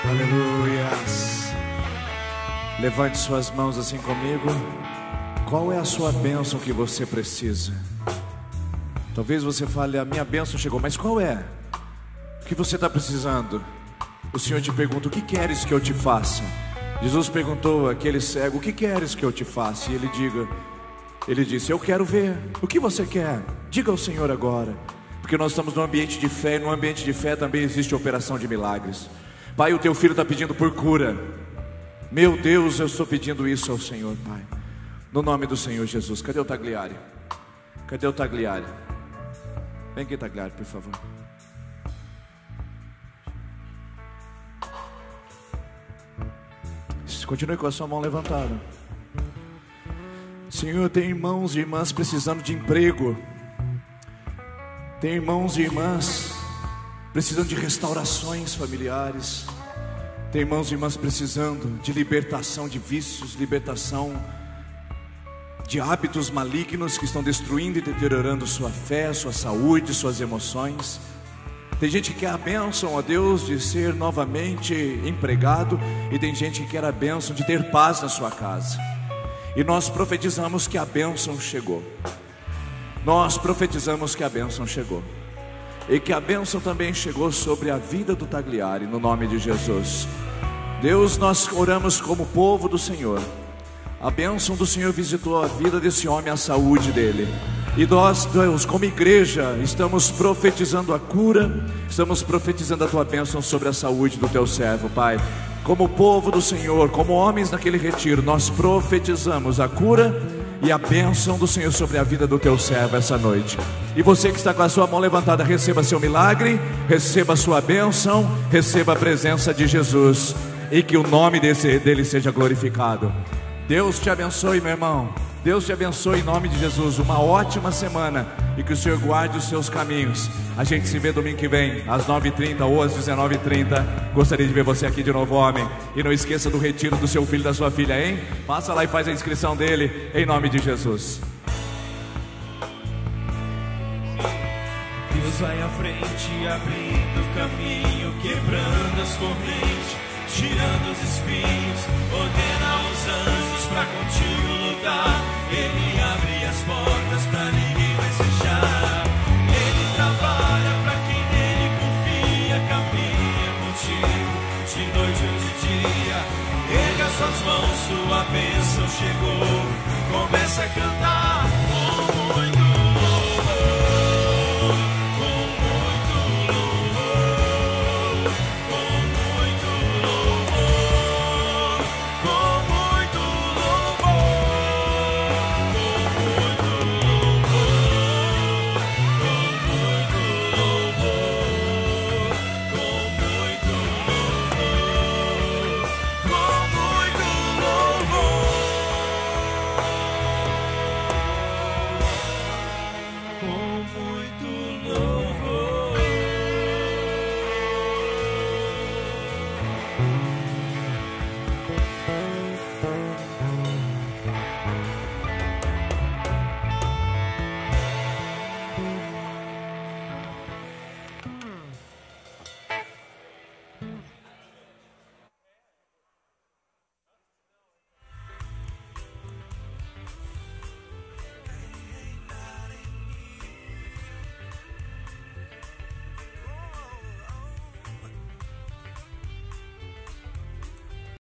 Aleluias. Levante suas mãos assim comigo. Qual é a sua bênção que você precisa? Talvez você fale, a minha bênção chegou, mas qual é? O que você está precisando? O Senhor te pergunta, o que queres que eu te faça? Jesus perguntou àquele cego, o que queres que eu te faça? E ele disse, eu quero ver. O que você quer? Diga ao Senhor agora. Porque nós estamos num ambiente de fé, e no ambiente de fé também existe operação de milagres. Pai, o teu filho está pedindo por cura. Meu Deus, eu estou pedindo isso ao Senhor, Pai, no nome do Senhor Jesus. Cadê o Tagliari? Cadê o Tagliari? Vem aqui, Tagliari, por favor. voz. Continue com a sua mão levantada. Senhor, tem irmãos e irmãs precisando de emprego. Tem irmãos e irmãs precisando de restaurações familiares. Tem irmãos e irmãs precisando de libertação de vícios, libertação de hábitos malignos que estão destruindo e deteriorando sua fé, sua saúde, suas emoções. Tem gente que quer a bênção, ó Deus, de ser novamente empregado, e tem gente que quer a bênção de ter paz na sua casa. E nós profetizamos que a bênção chegou. Nós profetizamos que a bênção chegou. E que a bênção também chegou sobre a vida do Tagliari, no nome de Jesus. Deus, nós oramos como povo do Senhor. A bênção do Senhor visitou a vida desse homem, a saúde dele. E nós, Deus, como igreja, estamos profetizando a cura, estamos profetizando a tua bênção sobre a saúde do teu servo, Pai. Como povo do Senhor, como homens naquele retiro, nós profetizamos a cura e a bênção do Senhor sobre a vida do teu servo essa noite. E você que está com a sua mão levantada, receba seu milagre, receba a sua bênção, receba a presença de Jesus, e que o nome dele seja glorificado. Deus te abençoe, meu irmão. Deus te abençoe em nome de Jesus. Uma ótima semana, e que o Senhor guarde os seus caminhos. A gente se vê domingo que vem, às 9h30 ou às 19h30. Gostaria de ver você aqui de novo, homem. E não esqueça do retiro do seu filho e da sua filha, hein? Passa lá e faz a inscrição dele, em nome de Jesus. Deus vai à frente, abrindo o caminho, quebrando as correntes, tirando os espinhos, ordena os anjos pra contigo lutar. Ele abre as portas pra ninguém mais fechar. Ele trabalha pra quem nele confia, caminha contigo de noite ou de dia. Erga suas mãos, sua bênção chegou. Começa a cantar.